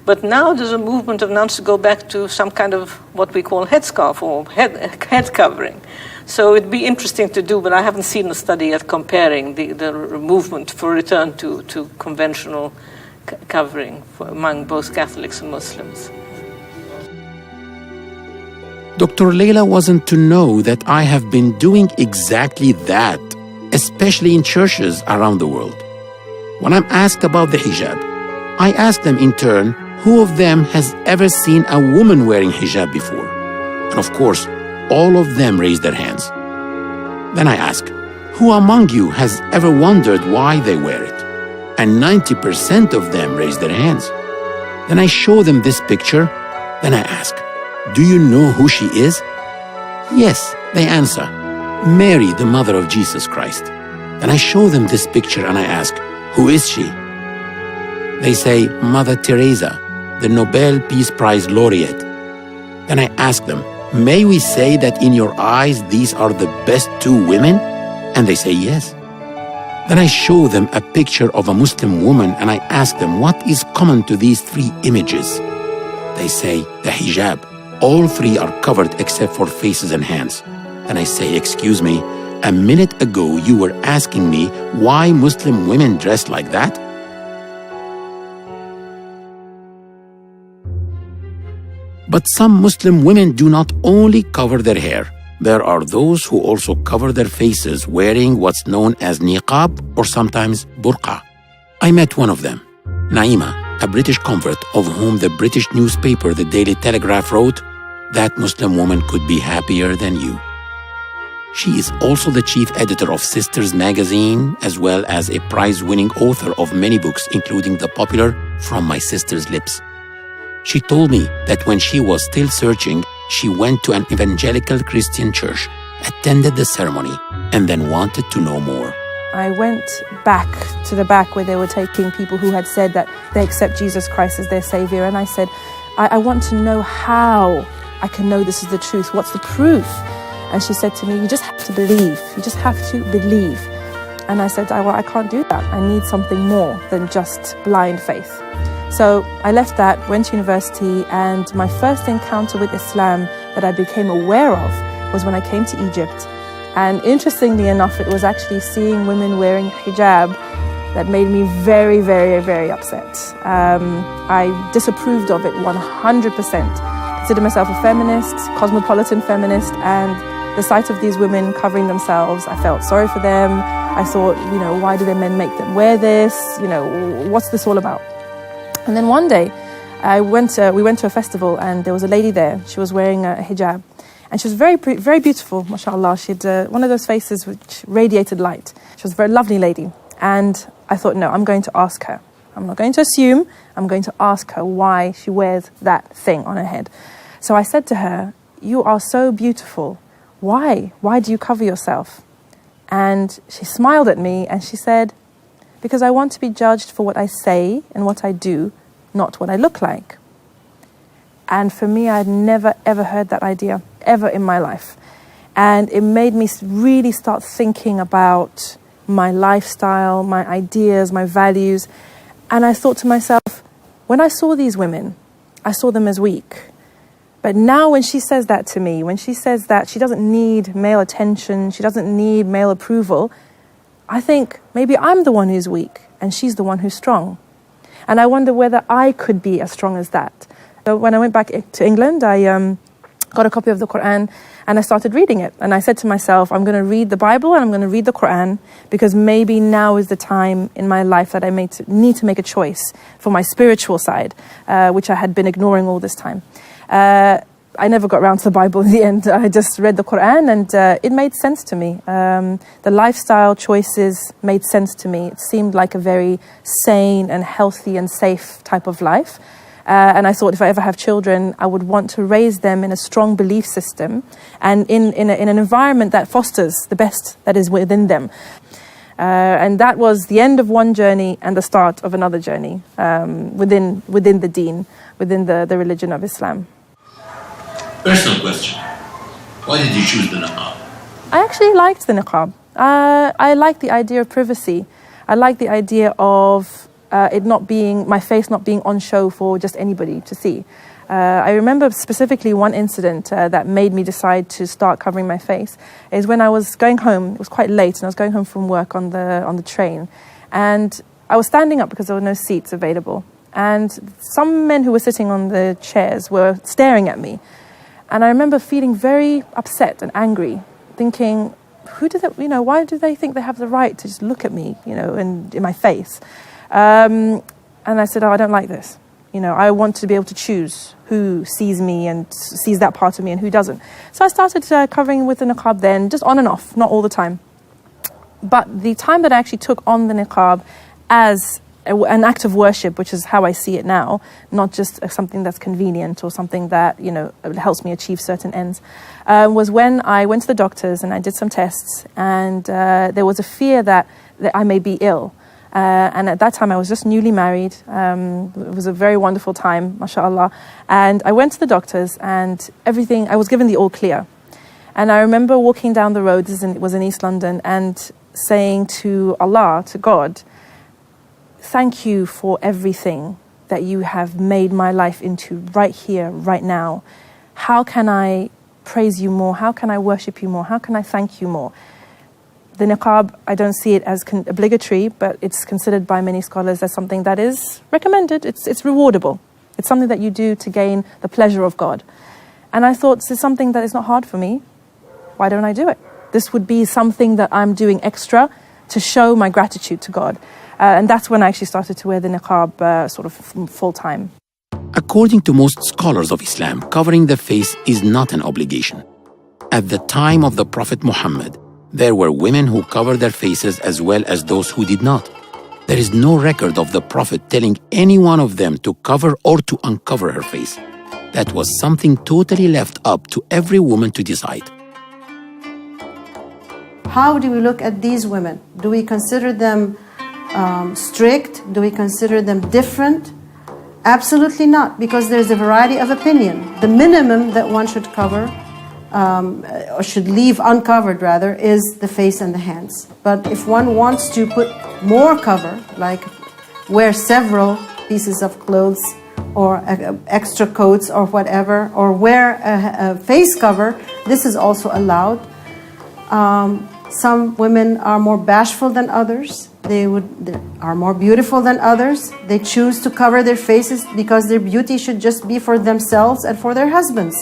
But now there's a movement of nuns to go back to some kind of what we call headscarf or head covering. So it'd be interesting to do, but I haven't seen a study yet comparing the movement for return to conventional covering among both Catholics and Muslims. Dr. Leila wasn't to know that I have been doing exactly that, especially in churches around the world. When I'm asked about the hijab, I ask them in turn, who of them has ever seen a woman wearing hijab before? And of course, all of them raise their hands. Then I ask, who among you has ever wondered why they wear it? And 90% of them raise their hands. Then I show them this picture. Then I ask, do you know who she is? Yes, they answer, Mary, the mother of Jesus Christ. Then I show them this picture and I ask, who is she? They say, Mother Teresa, the Nobel Peace Prize laureate. Then I ask them, may we say that in your eyes these are the best two women? And they say yes. Then I show them a picture of a Muslim woman and I ask them, what is common to these three images? They say, the hijab. All three are covered except for faces and hands. And I say, excuse me, a minute ago you were asking me why Muslim women dress like that? But some Muslim women do not only cover their hair. There are those who also cover their faces wearing what's known as niqab or sometimes burqa. I met one of them, Naima, a British convert of whom the British newspaper The Daily Telegraph wrote, that Muslim woman could be happier than you. She is also the chief editor of Sisters magazine, as well as a prize-winning author of many books, including the popular From My Sister's Lips. She told me that when she was still searching, she went to an evangelical Christian church, attended the ceremony, and then wanted to know more. I went back to the back where they were taking people who had said that they accept Jesus Christ as their Savior, and I said, I want to know how I can know this is the truth. What's the proof? And she said to me, you just have to believe. You just have to believe. And I said, well, I can't do that. I need something more than just blind faith. So I left that, went to university, and my first encounter with Islam that I became aware of was when I came to Egypt. And interestingly enough, it was actually seeing women wearing hijab that made me very, very, very upset. I disapproved of it 100%. Consider myself a feminist, cosmopolitan feminist, and the sight of these women covering themselves, I felt sorry for them. I thought, why do their men make them wear this? What's this all about? And then one day, we went to a festival, and there was a lady there. She was wearing a hijab, and she was very, very beautiful, mashallah. She had one of those faces which radiated light. She was a very lovely lady. And I thought, no, I'm going to ask her. I'm not going to assume. I'm going to ask her why she wears that thing on her head. So I said to her, you are so beautiful. Why? Why do you cover yourself? And she smiled at me and she said, because I want to be judged for what I say and what I do, not what I look like. And for me, I'd never, ever heard that idea, ever in my life. And it made me really start thinking about my lifestyle, my ideas, my values. And I thought to myself, when I saw these women, I saw them as weak. But now when she says that to me, when she says that she doesn't need male attention, she doesn't need male approval, I think maybe I'm the one who's weak and she's the one who's strong. And I wonder whether I could be as strong as that. So when I went back to England, I got a copy of the Quran and I started reading it. And I said to myself, I'm going to read the Bible and I'm going to read the Quran because maybe now is the time in my life that I need to make a choice for my spiritual side, which I had been ignoring all this time. I never got around to the Bible in the end. I just read the Quran and it made sense to me. The lifestyle choices made sense to me. It seemed like a very sane and healthy and safe type of life. And I thought if I ever have children, I would want to raise them in a strong belief system and in an environment that fosters the best that is within them. And that was the end of one journey and the start of another journey within the deen, within the religion of Islam. Personal question. Why did you choose the niqab? I actually liked the niqab. I liked the idea of privacy. I liked the idea of it not being, my face not being on show for just anybody to see. I remember specifically one incident that made me decide to start covering my face is when I was going home. It was quite late and I was going home from work on the train, and I was standing up because there were no seats available, and some men who were sitting on the chairs were staring at me, and I remember feeling very upset and angry, thinking, why do they think they have the right to just look at me, and in my face? And I said, I don't like this. I want to be able to choose who sees me and sees that part of me and who doesn't. So I started covering with the niqab then, just on and off, not all the time. But the time that I actually took on the niqab as an act of worship, which is how I see it now, not just something that's convenient or something that, helps me achieve certain ends, was when I went to the doctors and I did some tests, and there was a fear that I may be ill. And at that time, I was just newly married. It was a very wonderful time, mashallah. And I went to the doctors and everything, I was given the all clear. And I remember walking down the road, it was in East London, and saying to Allah, to God, thank you for everything that you have made my life into right here, right now. How can I praise you more? How can I worship you more? How can I thank you more? The niqab, I don't see it as obligatory, but it's considered by many scholars as something that is recommended. It's rewardable. It's something that you do to gain the pleasure of God. And I thought, this is something that is not hard for me. Why don't I do it? This would be something that I'm doing extra to show my gratitude to God. And that's when I actually started to wear the niqab sort of full time. According to most scholars of Islam, covering the face is not an obligation. At the time of the Prophet Muhammad, there were women who covered their faces as well as those who did not. There is no record of the Prophet telling any one of them to cover or to uncover her face. That was something totally left up to every woman to decide. How do we look at these women? Do we consider them strict? Do we consider them different? Absolutely not, because there's a variety of opinion. The minimum that one should cover, or should leave uncovered rather, is the face and the hands. But if one wants to put more cover, like wear several pieces of clothes or extra coats or whatever, or wear a face cover, this is also allowed. Some women are more bashful than others. They are more beautiful than others. They choose to cover their faces because their beauty should just be for themselves and for their husbands.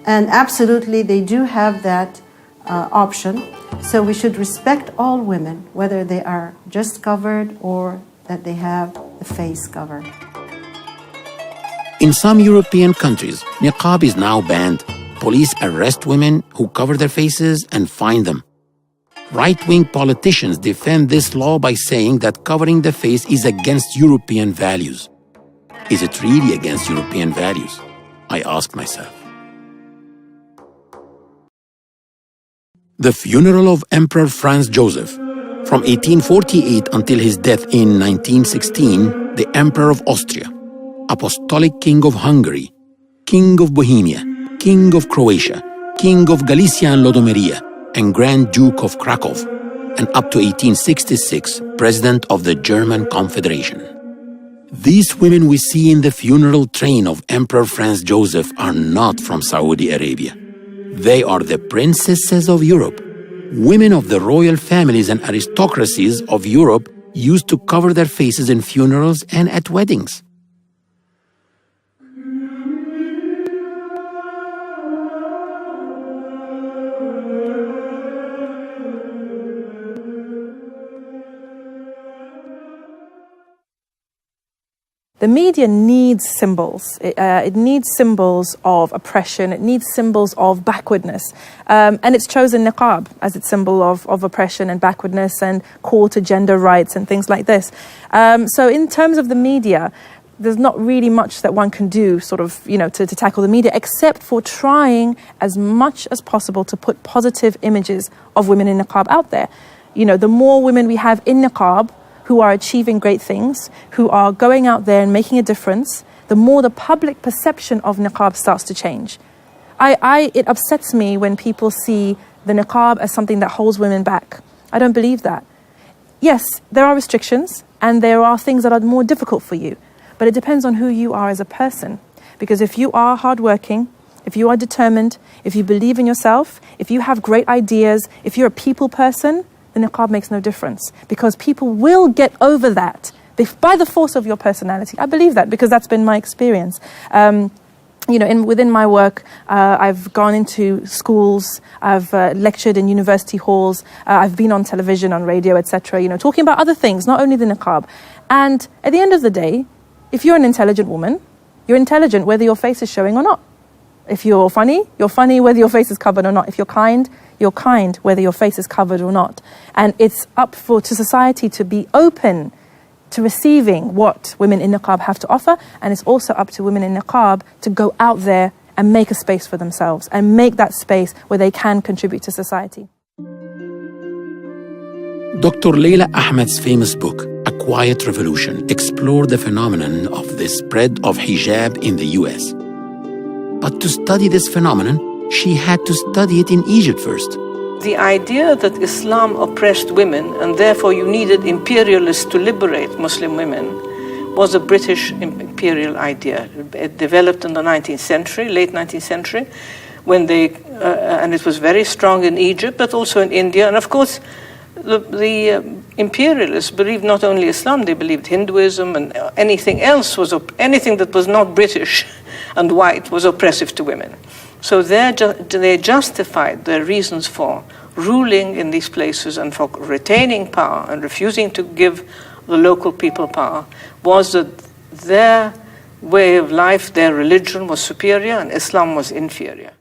And absolutely, they do have that option. So we should respect all women, whether they are just covered or that they have the face covered. In some European countries, niqab is now banned. Police arrest women who cover their faces and fine them. Right-wing politicians defend this law by saying that covering the face is against European values. Is it really against European values? I asked myself. The funeral of Emperor Franz Joseph. From 1848 until his death in 1916, the Emperor of Austria, Apostolic King of Hungary, King of Bohemia, King of Croatia, King of Galicia and Lodomeria, and Grand Duke of Krakow, and up to 1866, President of the German Confederation. These women we see in the funeral train of Emperor Franz Joseph are not from Saudi Arabia. They are the princesses of Europe. Women of the royal families and aristocracies of Europe used to cover their faces in funerals and at weddings. The media needs symbols. It needs symbols of oppression. It needs symbols of backwardness. And it's chosen niqab as its symbol of oppression and backwardness and call to gender rights and things like this. So in terms of the media, there's not really much that one can do to tackle the media, except for trying as much as possible to put positive images of women in niqab out there. The more women we have in niqab, who are achieving great things, who are going out there and making a difference, the more the public perception of niqab starts to change. It upsets me when people see the niqab as something that holds women back. I don't believe that. Yes, there are restrictions and there are things that are more difficult for you, but it depends on who you are as a person. Because if you are hardworking, if you are determined, if you believe in yourself, if you have great ideas, if you're a people person, the niqab makes no difference, because people will get over that by the force of your personality. I believe that because that's been my experience. Within my work, I've gone into schools, I've lectured in university halls, I've been on television, on radio, etc., talking about other things, not only the niqab. And at the end of the day, if you're an intelligent woman, you're intelligent whether your face is showing or not. If you're funny whether your face is covered or not. If you're kind whether your face is covered or not. And it's up to society to be open to receiving what women in niqab have to offer, and it's also up to women in niqab to go out there and make a space for themselves and make that space where they can contribute to society. Dr. Leila Ahmed's famous book, A Quiet Revolution, explored the phenomenon of the spread of hijab in the US. But to study this phenomenon, she had to study it in Egypt first. The idea that Islam oppressed women and therefore you needed imperialists to liberate Muslim women was a British imperial idea. It developed in the 19th century, late 19th century, when and it was very strong in Egypt, but also in India. And of course, the imperialists believed not only Islam, they believed Hinduism, and anything that was not British and white was oppressive to women. So they justified their reasons for ruling in these places and for retaining power and refusing to give the local people power was that their way of life, their religion was superior and Islam was inferior.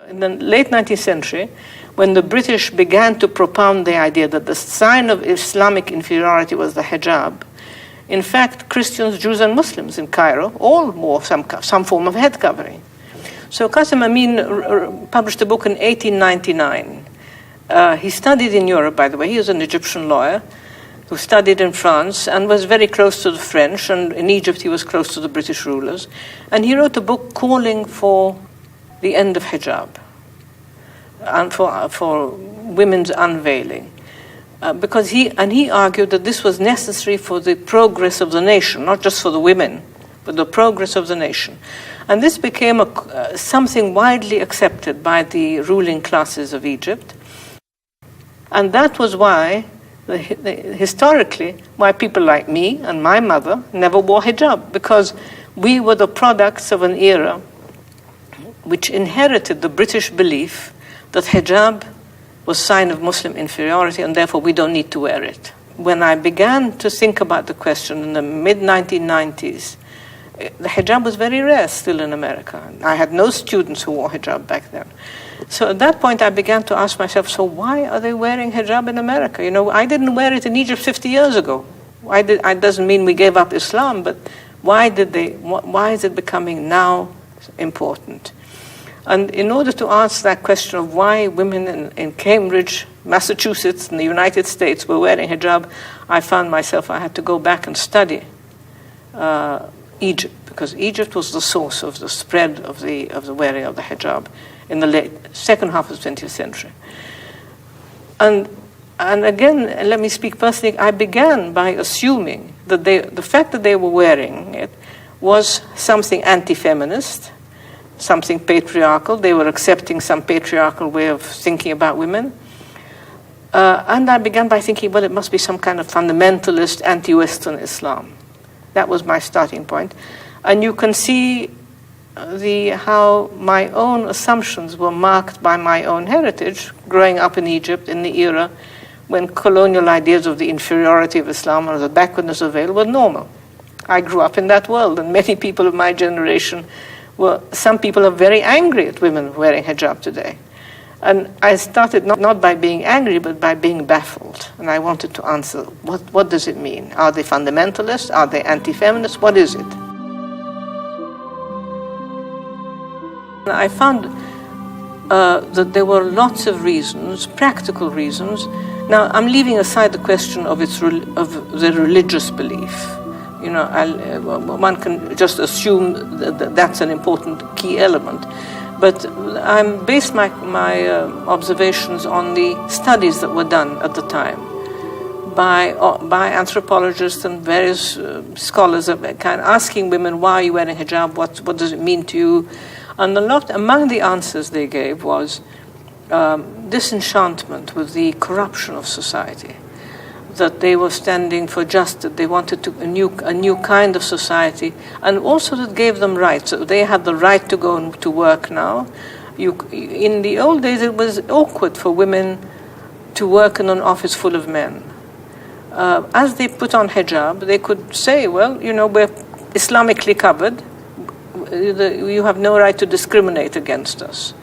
In the late 19th century, when the British began to propound the idea that the sign of Islamic inferiority was the hijab, in fact, Christians, Jews, and Muslims in Cairo all wore some form of head covering. So Qasim Amin published a book in 1899. He studied in Europe, by the way. He was an Egyptian lawyer who studied in France and was very close to the French, and in Egypt he was close to the British rulers. And he wrote a book calling for the end of hijab and for women's unveiling. Because he argued that this was necessary for the progress of the nation, not just for the women, but the progress of the nation. And this became something widely accepted by the ruling classes of Egypt. And that was why, historically, why people like me and my mother never wore hijab, because we were the products of an era which inherited the British belief that hijab was a sign of Muslim inferiority, and therefore we don't need to wear it. When I began to think about the question in the mid-1990s, the hijab was very rare still in America. I had no students who wore hijab back then. So at that point I began to ask myself, so why are they wearing hijab in America? You know, I didn't wear it in Egypt 50 years ago. It doesn't mean we gave up Islam, but why is it becoming now important? And in order to answer that question of why women in Cambridge, Massachusetts, in the United States were wearing hijab, I found myself I had to go back and study Egypt, because Egypt was the source of the spread of the wearing of the hijab in the second half of the 20th century. And again, let me speak personally, I began by assuming that the fact that they were wearing it was something anti-feminist, something patriarchal. They were accepting some patriarchal way of thinking about women. And I began by thinking, well, it must be some kind of fundamentalist, anti-Western Islam. That was my starting point. And you can see how my own assumptions were marked by my own heritage, growing up in Egypt in the era when colonial ideas of the inferiority of Islam or the backwardness of veil were normal. I grew up in that world, and many people of my generation some people are very angry at women wearing hijab today. And I started not by being angry, but by being baffled. And I wanted to answer, what does it mean? Are they fundamentalists? Are they anti-feminists? What is it? And I found that there were lots of reasons, practical reasons. Now, I'm leaving aside the question of the religious belief. You know, one can just assume that that's an important key element. But I based my observations on the studies that were done at the time by anthropologists and various scholars of kind, asking women, why are you wearing hijab? What does it mean to you? And among the answers they gave was disenchantment with the corruption of society. That they were standing for justice, they wanted a new kind of society, and also that gave them rights. So they had the right to go to work now. In the old days, it was awkward for women to work in an office full of men. As they put on hijab, they could say, well, you know, we're Islamically covered. You have no right to discriminate against us.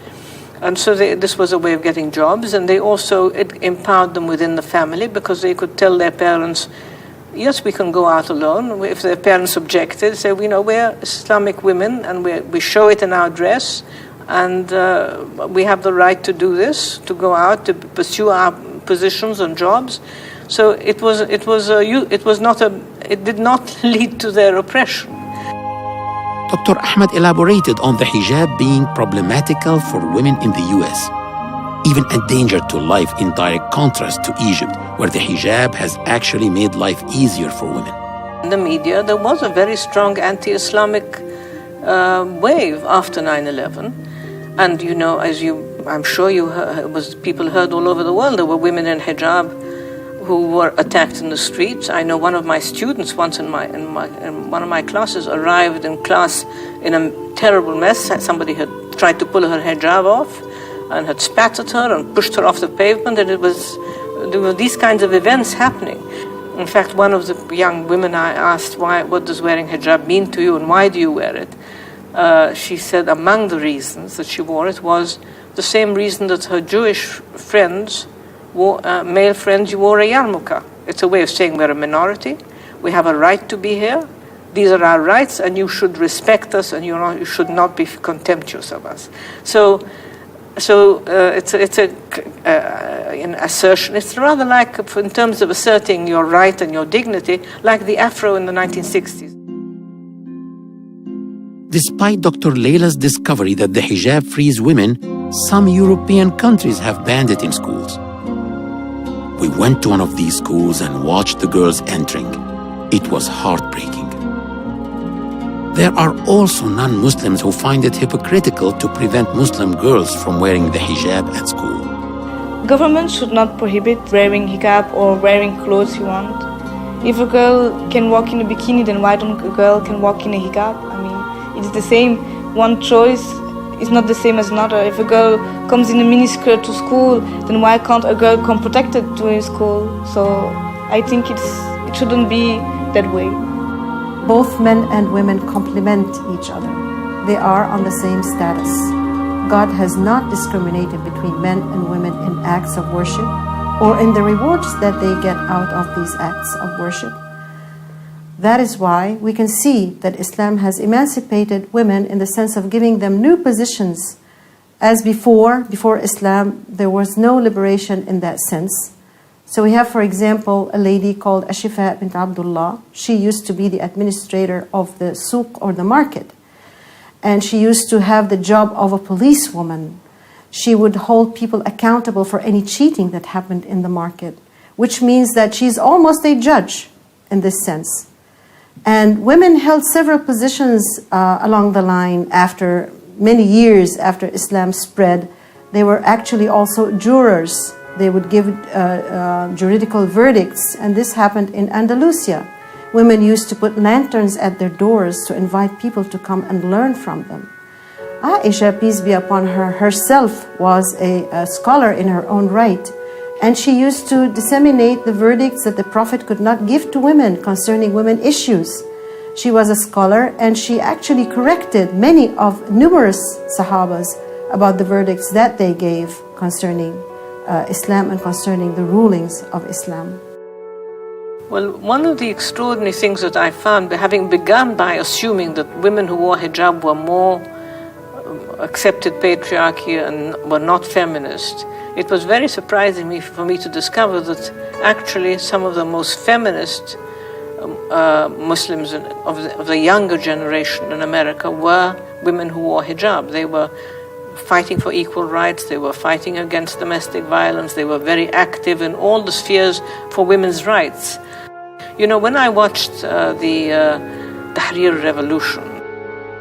And so this was a way of getting jobs, and it empowered them within the family, because they could tell their parents, yes, we can go out alone. If their parents objected, say, you know, we're Islamic women, and we show it in our dress, and we have the right to do this, to go out, to pursue our positions and jobs. So it did not lead to their oppression. Dr. Ahmed elaborated on the hijab being problematical for women in the US, even a danger to life, in direct contrast to Egypt, where the hijab has actually made life easier for women. In the media, there was a very strong anti-Islamic wave after 9/11. And, you know, I'm sure people heard all over the world, there were women in hijab who were attacked in the streets. I know one of my students once in one of my classes arrived in class in a terrible mess. Somebody had tried to pull her hijab off and had spat at her and pushed her off the pavement, and there were these kinds of events happening. In fact, one of the young women I asked, what does wearing hijab mean to you and why do you wear it? She said among the reasons that she wore it was the same reason that her Jewish friends, male friends, wore a yarmulke. It's a way of saying we're a minority. We have a right to be here. These are our rights, and you should respect us, and you should not be contemptuous of us. So it's an assertion. It's rather like, in terms of asserting your right and your dignity, like the afro in the 1960s. Despite Dr. Layla's discovery that the hijab frees women, some European countries have banned it in schools. We went to one of these schools and watched the girls entering. It was heartbreaking. There are also non-Muslims who find it hypocritical to prevent Muslim girls from wearing the hijab at school. Government should not prohibit wearing hijab or wearing clothes you want. If a girl can walk in a bikini, then why don't a girl can walk in a hijab? I mean, it's the same. One choice is not the same as another. If a girl comes in a miniskirt to school, then why can't a girl come protected to school? So I think it shouldn't be that way. Both men and women complement each other. They are on the same status. God has not discriminated between men and women in acts of worship or in the rewards that they get out of these acts of worship. That is why we can see that Islam has emancipated women in the sense of giving them new positions. As before Islam, there was no liberation in that sense. So we have, for example, a lady called Ashifa bint Abdullah. She used to be the administrator of the souk or the market. And she used to have the job of a policewoman. She would hold people accountable for any cheating that happened in the market, which means that she's almost a judge in this sense. And women held several positions along the line after many years after Islam spread. They were actually also jurors. They would give juridical verdicts, and this happened in Andalusia. Women used to put lanterns at their doors to invite people to come and learn from them. Aisha, peace be upon her, herself was a scholar in her own right, and she used to disseminate the verdicts that the Prophet could not give to women concerning women issues. She was a scholar, and she actually corrected numerous Sahabas about the verdicts that they gave concerning Islam and concerning the rulings of Islam. Well, one of the extraordinary things that I found, having begun by assuming that women who wore hijab were more accepted patriarchy and were not feminist, it was very surprising for me to discover that actually some of the most feminist Muslims of the younger generation in America were women who wore hijab. They were fighting for equal rights, they were fighting against domestic violence, they were very active in all the spheres for women's rights. You know, when I watched the Tahrir Revolution,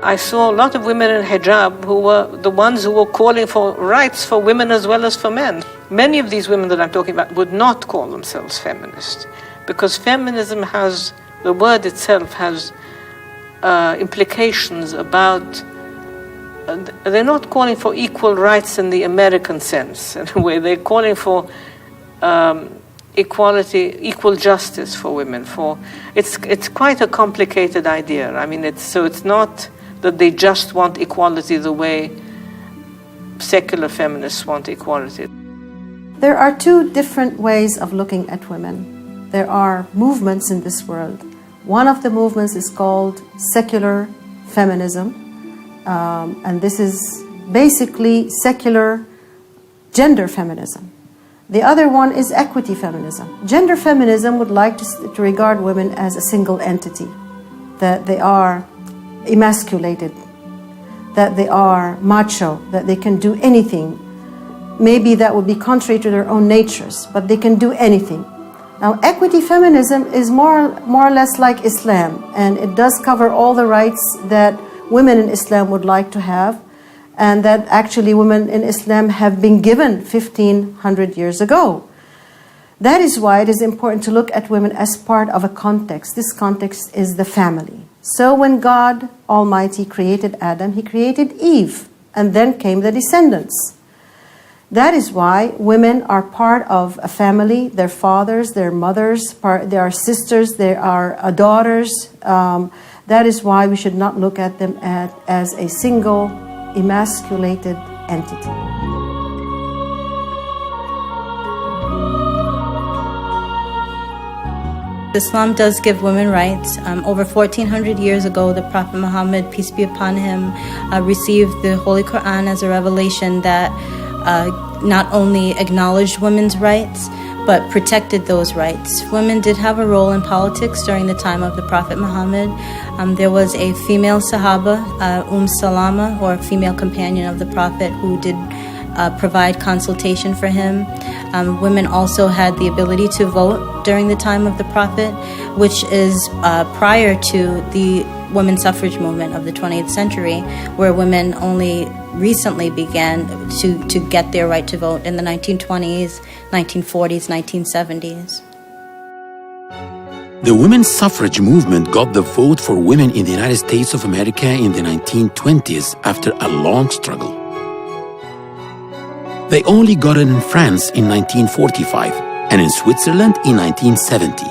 I saw a lot of women in hijab who were the ones who were calling for rights for women as well as for men. Many of these women that I'm talking about would not call themselves feminist, because feminism has, the word itself has implications about, they're not calling for equal rights in the American sense, in a way. They're calling for equality, equal justice for women. It's quite a complicated idea. I mean, it's not that they just want equality the way secular feminists want equality. There are two different ways of looking at women. There are movements in this world. One of the movements is called secular feminism. And this is basically secular gender feminism. The other one is equity feminism. Gender feminism would like to regard women as a single entity, that they are emasculated, that they are macho, that they can do anything. Maybe that would be contrary to their own natures, but they can do anything. Now, equity feminism is more or less like Islam, and it does cover all the rights that women in Islam would like to have, and that actually women in Islam have been given 1,500 years ago. That is why it is important to look at women as part of a context. This context is the family. So when God Almighty created Adam, He created Eve, and then came the descendants. That is why women are part of a family, their fathers, their mothers, they are sisters, they are daughters. That is why we should not look at them as a single emasculated entity. Islam does give women rights. Over 1400 years ago, the Prophet Muhammad, peace be upon him, received the Holy Quran as a revelation that not only acknowledged women's rights, but protected those rights. Women did have a role in politics during the time of the Prophet Muhammad. There was a female Sahaba, Salama, or a female companion of the Prophet, who did provide consultation for him. Women also had the ability to vote during the time of the Prophet, which is prior to the women's suffrage movement of the 20th century, where women only recently began to get their right to vote in the 1920s, 1940s, 1970s. The women's suffrage movement got the vote for women in the United States of America in the 1920s after a long struggle. They only got it in France in 1945 and in Switzerland in 1970.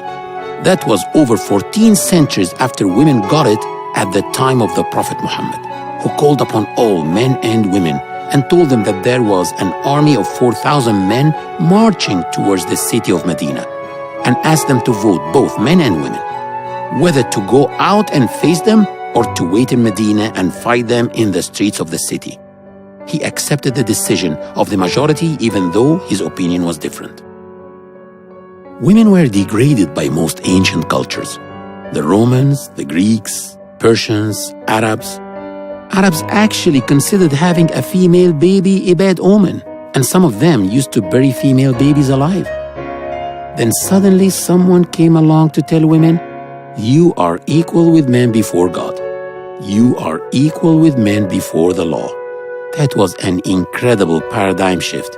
That was over 14 centuries after women got it at the time of the Prophet Muhammad, who called upon all men and women and told them that there was an army of 4,000 men marching towards the city of Medina, and asked them to vote, both men and women, whether to go out and face them or to wait in Medina and fight them in the streets of the city. He accepted the decision of the majority even though his opinion was different. Women were degraded by most ancient cultures. The Romans, the Greeks, Persians, Arabs. Arabs actually considered having a female baby a bad omen, and some of them used to bury female babies alive. Then suddenly someone came along to tell women, you are equal with men before God. You are equal with men before the law. That was an incredible paradigm shift.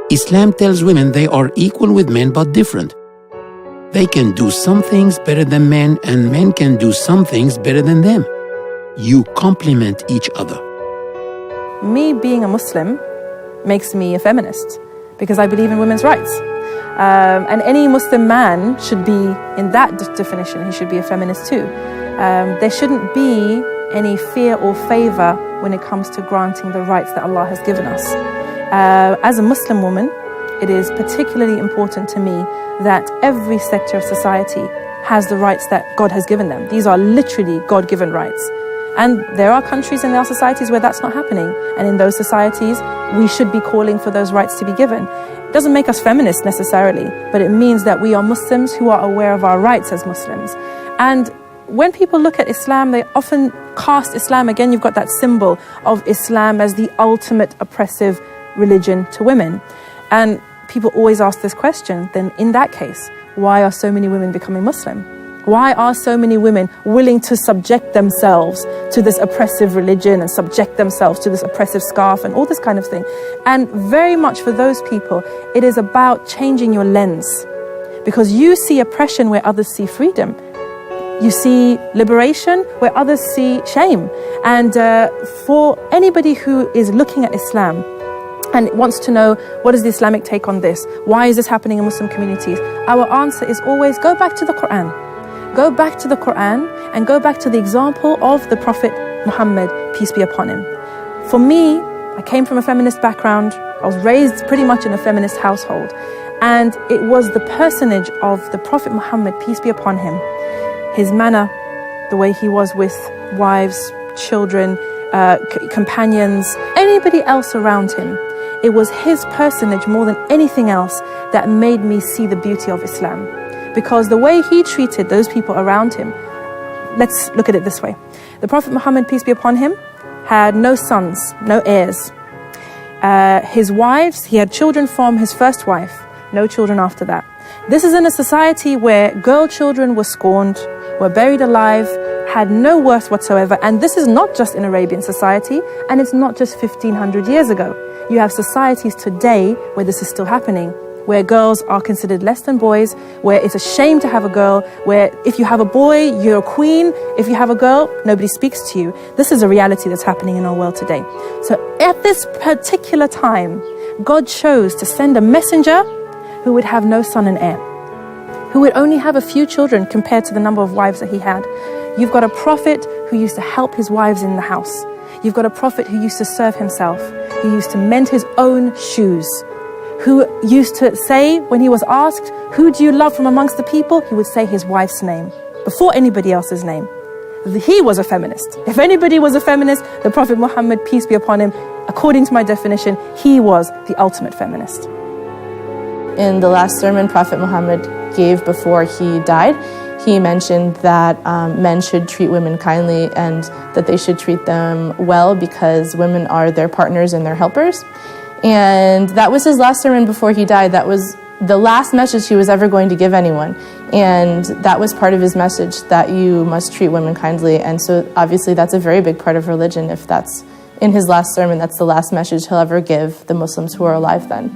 Islam tells women they are equal with men but different. They can do some things better than men, and men can do some things better than them. You complement each other. Me being a Muslim makes me a feminist because I believe in women's rights. And any Muslim man should be, in that definition, he should be a feminist too. There shouldn't be any fear or favor when it comes to granting the rights that Allah has given us. As a Muslim woman, it is particularly important to me that every sector of society has the rights that God has given them. These are literally God-given rights. And there are countries and there are societies where that's not happening. And in those societies, we should be calling for those rights to be given. It doesn't make us feminists necessarily, but it means that we are Muslims who are aware of our rights as Muslims. And when people look at Islam, they often cast Islam, again, you've got that symbol of Islam as the ultimate oppressive religion to women. And people always ask this question, then in that case, why are so many women becoming Muslim? Why are so many women willing to subject themselves to this oppressive religion and subject themselves to this oppressive scarf and all this kind of thing? And very much for those people, it is about changing your lens. Because you see oppression where others see freedom. You see liberation where others see shame. And for anybody who is looking at Islam and wants to know what is the Islamic take on this, why is this happening in Muslim communities, our answer is always go back to the Quran. Go back to the Quran and go back to the example of the Prophet Muhammad, peace be upon him. For me, I came from a feminist background. I was raised pretty much in a feminist household. And it was the personage of the Prophet Muhammad, peace be upon him, his manner, the way he was with wives, children, companions, anybody else around him. It was his personage more than anything else that made me see the beauty of Islam. Because the way he treated those people around him, let's look at it this way. The Prophet Muhammad, peace be upon him, had no sons, no heirs. His wives, he had children from his first wife, no children after that. This is in a society where girl children were scorned, were buried alive, had no worth whatsoever. And this is not just in Arabian society, and it's not just 1500 years ago. You have societies today where this is still happening, where girls are considered less than boys, where it's a shame to have a girl, where if you have a boy, you're a queen. If you have a girl, nobody speaks to you. This is a reality that's happening in our world today. So at this particular time, God chose to send a messenger who would have no son and heir, who would only have a few children compared to the number of wives that he had. You've got a prophet who used to help his wives in the house. You've got a prophet who used to serve himself, who used to mend his own shoes, who used to say, when he was asked, who do you love from amongst the people? He would say his wife's name before anybody else's name. He was a feminist. If anybody was a feminist, the Prophet Muhammad, peace be upon him, according to my definition, he was the ultimate feminist. In the last sermon Prophet Muhammad gave before he died, he mentioned that men should treat women kindly and that they should treat them well because women are their partners and their helpers. And that was his last sermon before he died. That was the last message he was ever going to give anyone. And that was part of his message, that you must treat women kindly. And so obviously that's a very big part of religion. If that's in his last sermon, that's the last message he'll ever give the Muslims who are alive then.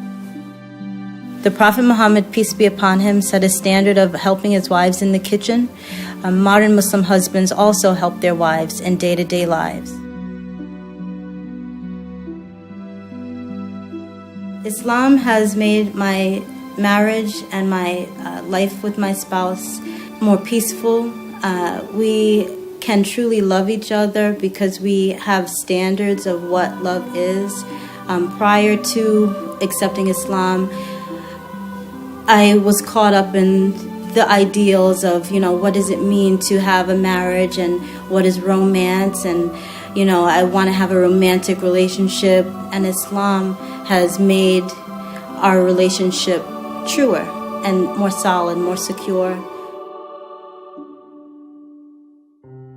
The Prophet Muhammad, peace be upon him, set a standard of helping his wives in the kitchen. Modern Muslim husbands also help their wives in day-to-day lives. Islam has made my marriage and my life with my spouse more peaceful. We can truly love each other because we have standards of what love is. Prior to accepting Islam, I was caught up in the ideals of, what does it mean to have a marriage and what is romance, and, I want to have a romantic relationship, and Islam has made our relationship truer and more solid, more secure.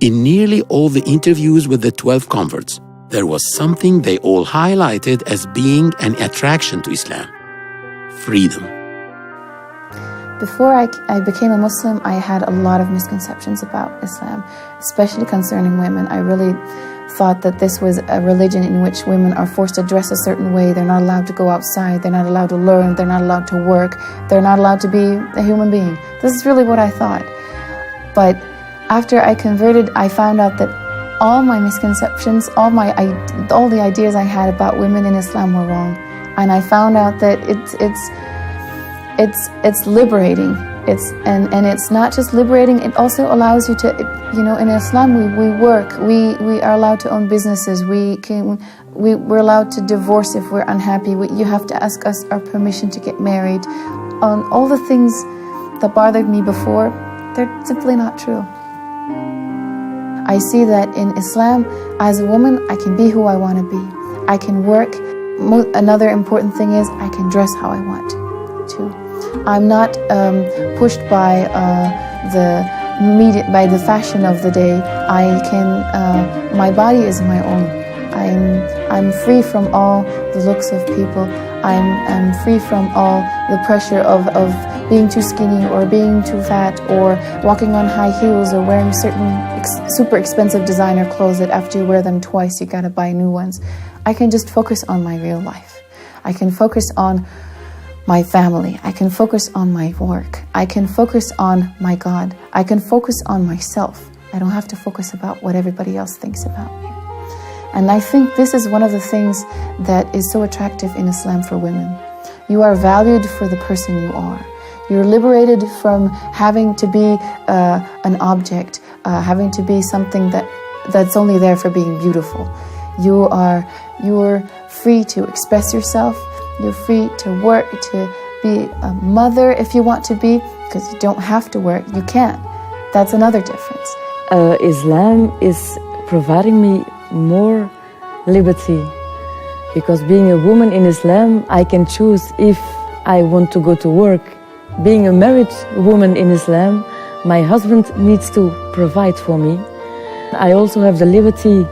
In nearly all the interviews with the 12 converts, there was something they all highlighted as being an attraction to Islam: freedom. Before I became a Muslim, I had a lot of misconceptions about Islam, especially concerning women. I really thought that this was a religion in which women are forced to dress a certain way. They're not allowed to go outside. They're not allowed to learn. They're not allowed to work. They're not allowed to be a human being. This is really what I thought. But after I converted, I found out that all my misconceptions, all the ideas I had about women in Islam were wrong. And I found out that it's liberating. And it's not just liberating, it also allows you to, in Islam we work, we are allowed to own businesses, we're allowed to divorce if we're unhappy, you have to ask us our permission to get married. All the things that bothered me before, they're simply not true. I see that in Islam, as a woman, I can be who I want to be. I can work. Another important thing is I can dress how I want to. I'm not pushed by the media, by the fashion of the day. My body is my own. I'm free from all the looks of people. I'm free from all the pressure of being too skinny or being too fat or walking on high heels or wearing certain super expensive designer clothes that after you wear them twice, you gotta buy new ones. I can just focus on my real life. I can focus on my family. I can focus on my work. I can focus on my God. I can focus on myself. I don't have to focus about what everybody else thinks about me. And I think this is one of the things that is so attractive in Islam for women. You are valued for the person you are. You're liberated from having to be an object, having to be something that's only there for being beautiful. You are free to express yourself. You're free to work, to be a mother if you want to be, because you don't have to work. You can. That's another difference. Islam is providing me more liberty, because being a woman in Islam, I can choose if I want to go to work. Being a married woman in Islam, my husband needs to provide for me. I also have the liberty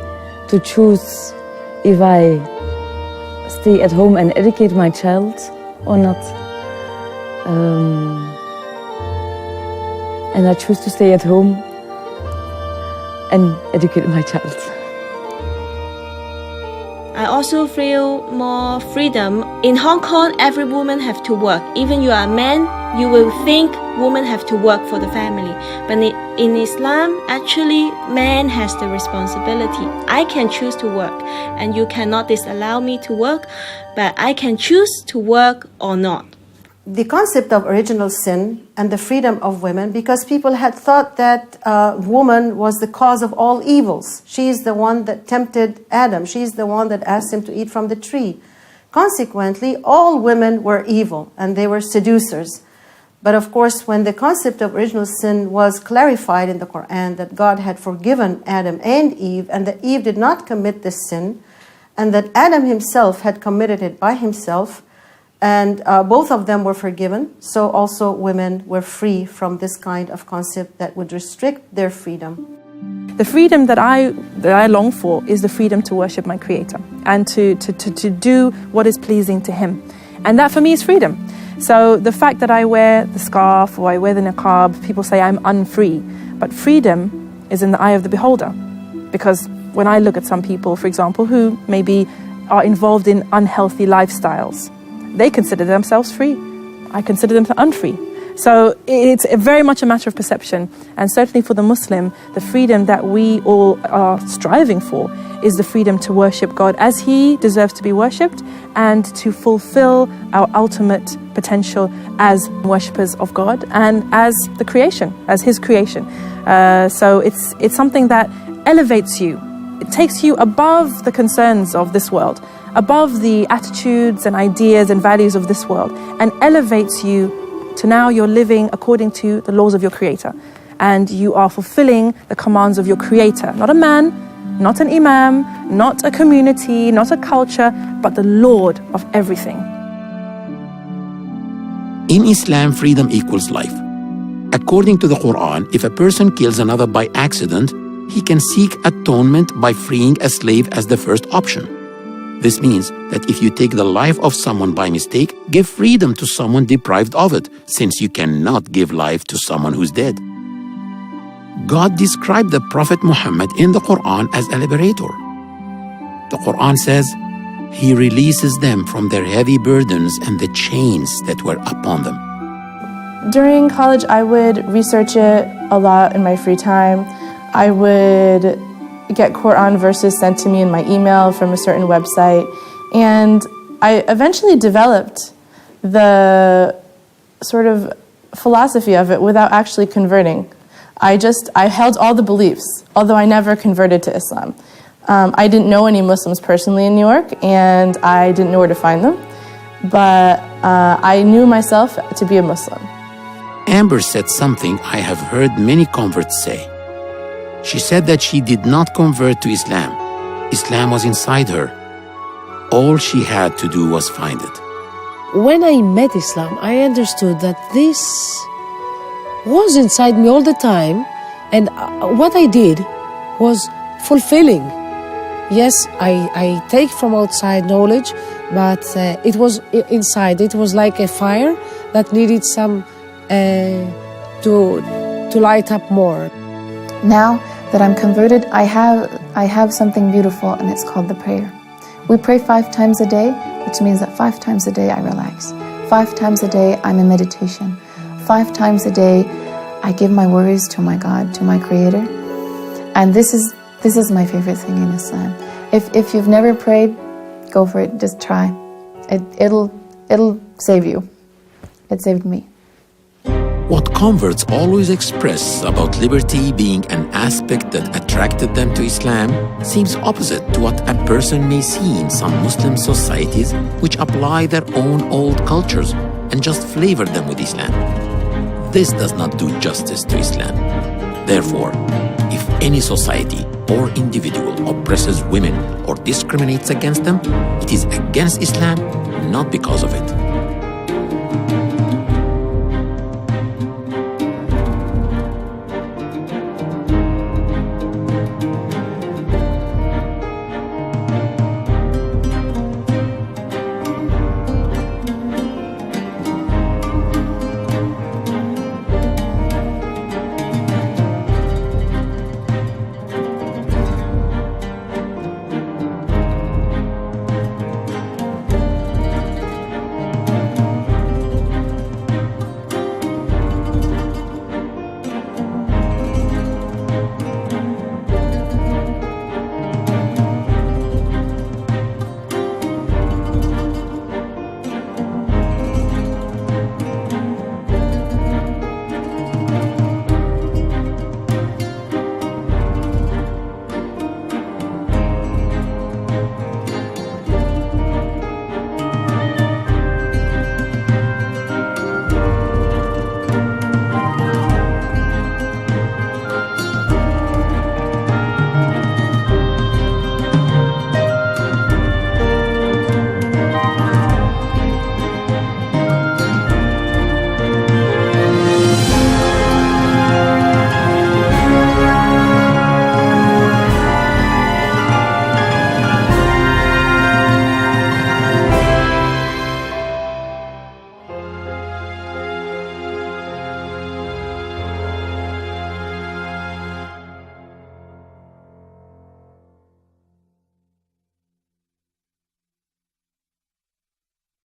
to choose if I stay at home and educate my child or not. And I choose to stay at home and educate my child. I also feel more freedom. In Hong Kong, every woman have to work. Even you are a man, you will think women have to work for the family. But in Islam, actually, man has the responsibility. I can choose to work, and you cannot disallow me to work, but I can choose to work or not. The concept of original sin and the freedom of women, because people had thought that woman was the cause of all evils. She's the one that tempted Adam. She's the one that asked him to eat from the tree. Consequently, all women were evil and they were seducers. But of course, when the concept of original sin was clarified in the Quran, that God had forgiven Adam and Eve, and that Eve did not commit this sin, and that Adam himself had committed it by himself, and both of them were forgiven, so also women were free from this kind of concept that would restrict their freedom. The freedom that I long for is the freedom to worship my Creator and to do what is pleasing to Him. And that for me is freedom. So the fact that I wear the scarf or I wear the niqab, people say I'm unfree. But freedom is in the eye of the beholder. Because when I look at some people, for example, who maybe are involved in unhealthy lifestyles, they consider themselves free. I consider them unfree. So it's very much a matter of perception. And certainly for the Muslim, the freedom that we all are striving for is the freedom to worship God as He deserves to be worshipped and to fulfill our ultimate potential as worshippers of God and as the creation, as His creation. So it's something that elevates you. It takes you above the concerns of this world, above the attitudes and ideas and values of this world, and elevates you to now you're living according to the laws of your Creator. And you are fulfilling the commands of your Creator. Not a man, not an imam, not a community, not a culture, but the Lord of everything. In Islam, freedom equals life. According to the Quran, if a person kills another by accident, he can seek atonement by freeing a slave as the first option. This means that if you take the life of someone by mistake, give freedom to someone deprived of it, since you cannot give life to someone who's dead. God described the Prophet Muhammad in the Quran as a liberator. The Quran says, He releases them from their heavy burdens and the chains that were upon them. During college, I would research it a lot in my free time. I would get Quran verses sent to me in my email from a certain website, and I eventually developed the sort of philosophy of it without actually converting. I held all the beliefs, although I never converted to Islam. I didn't know any Muslims personally in New York, and I didn't know where to find them, but I knew myself to be a Muslim. Amber said something I have heard many converts say. She said that she did not convert to Islam. Islam was inside her. All she had to do was find it. When I met Islam, I understood that this was inside me all the time, and what I did was fulfilling. Yes, I take from outside knowledge, but it was inside. It was like a fire that needed some to light up more. Now that I'm converted, I have something beautiful, and it's called the prayer. We pray 5 times a day, which means that 5 times a day I relax. 5 times a day I'm in meditation. 5 times a day I give my worries to my God, to my Creator. And this is my favorite thing in Islam. If you've never prayed, go for it. Just try. It'll save you. It saved me. What converts always express about liberty being an aspect that attracted them to Islam seems opposite to what a person may see in some Muslim societies which apply their own old cultures and just flavor them with Islam. This does not do justice to Islam. Therefore, if any society or individual oppresses women or discriminates against them, it is against Islam, not because of it.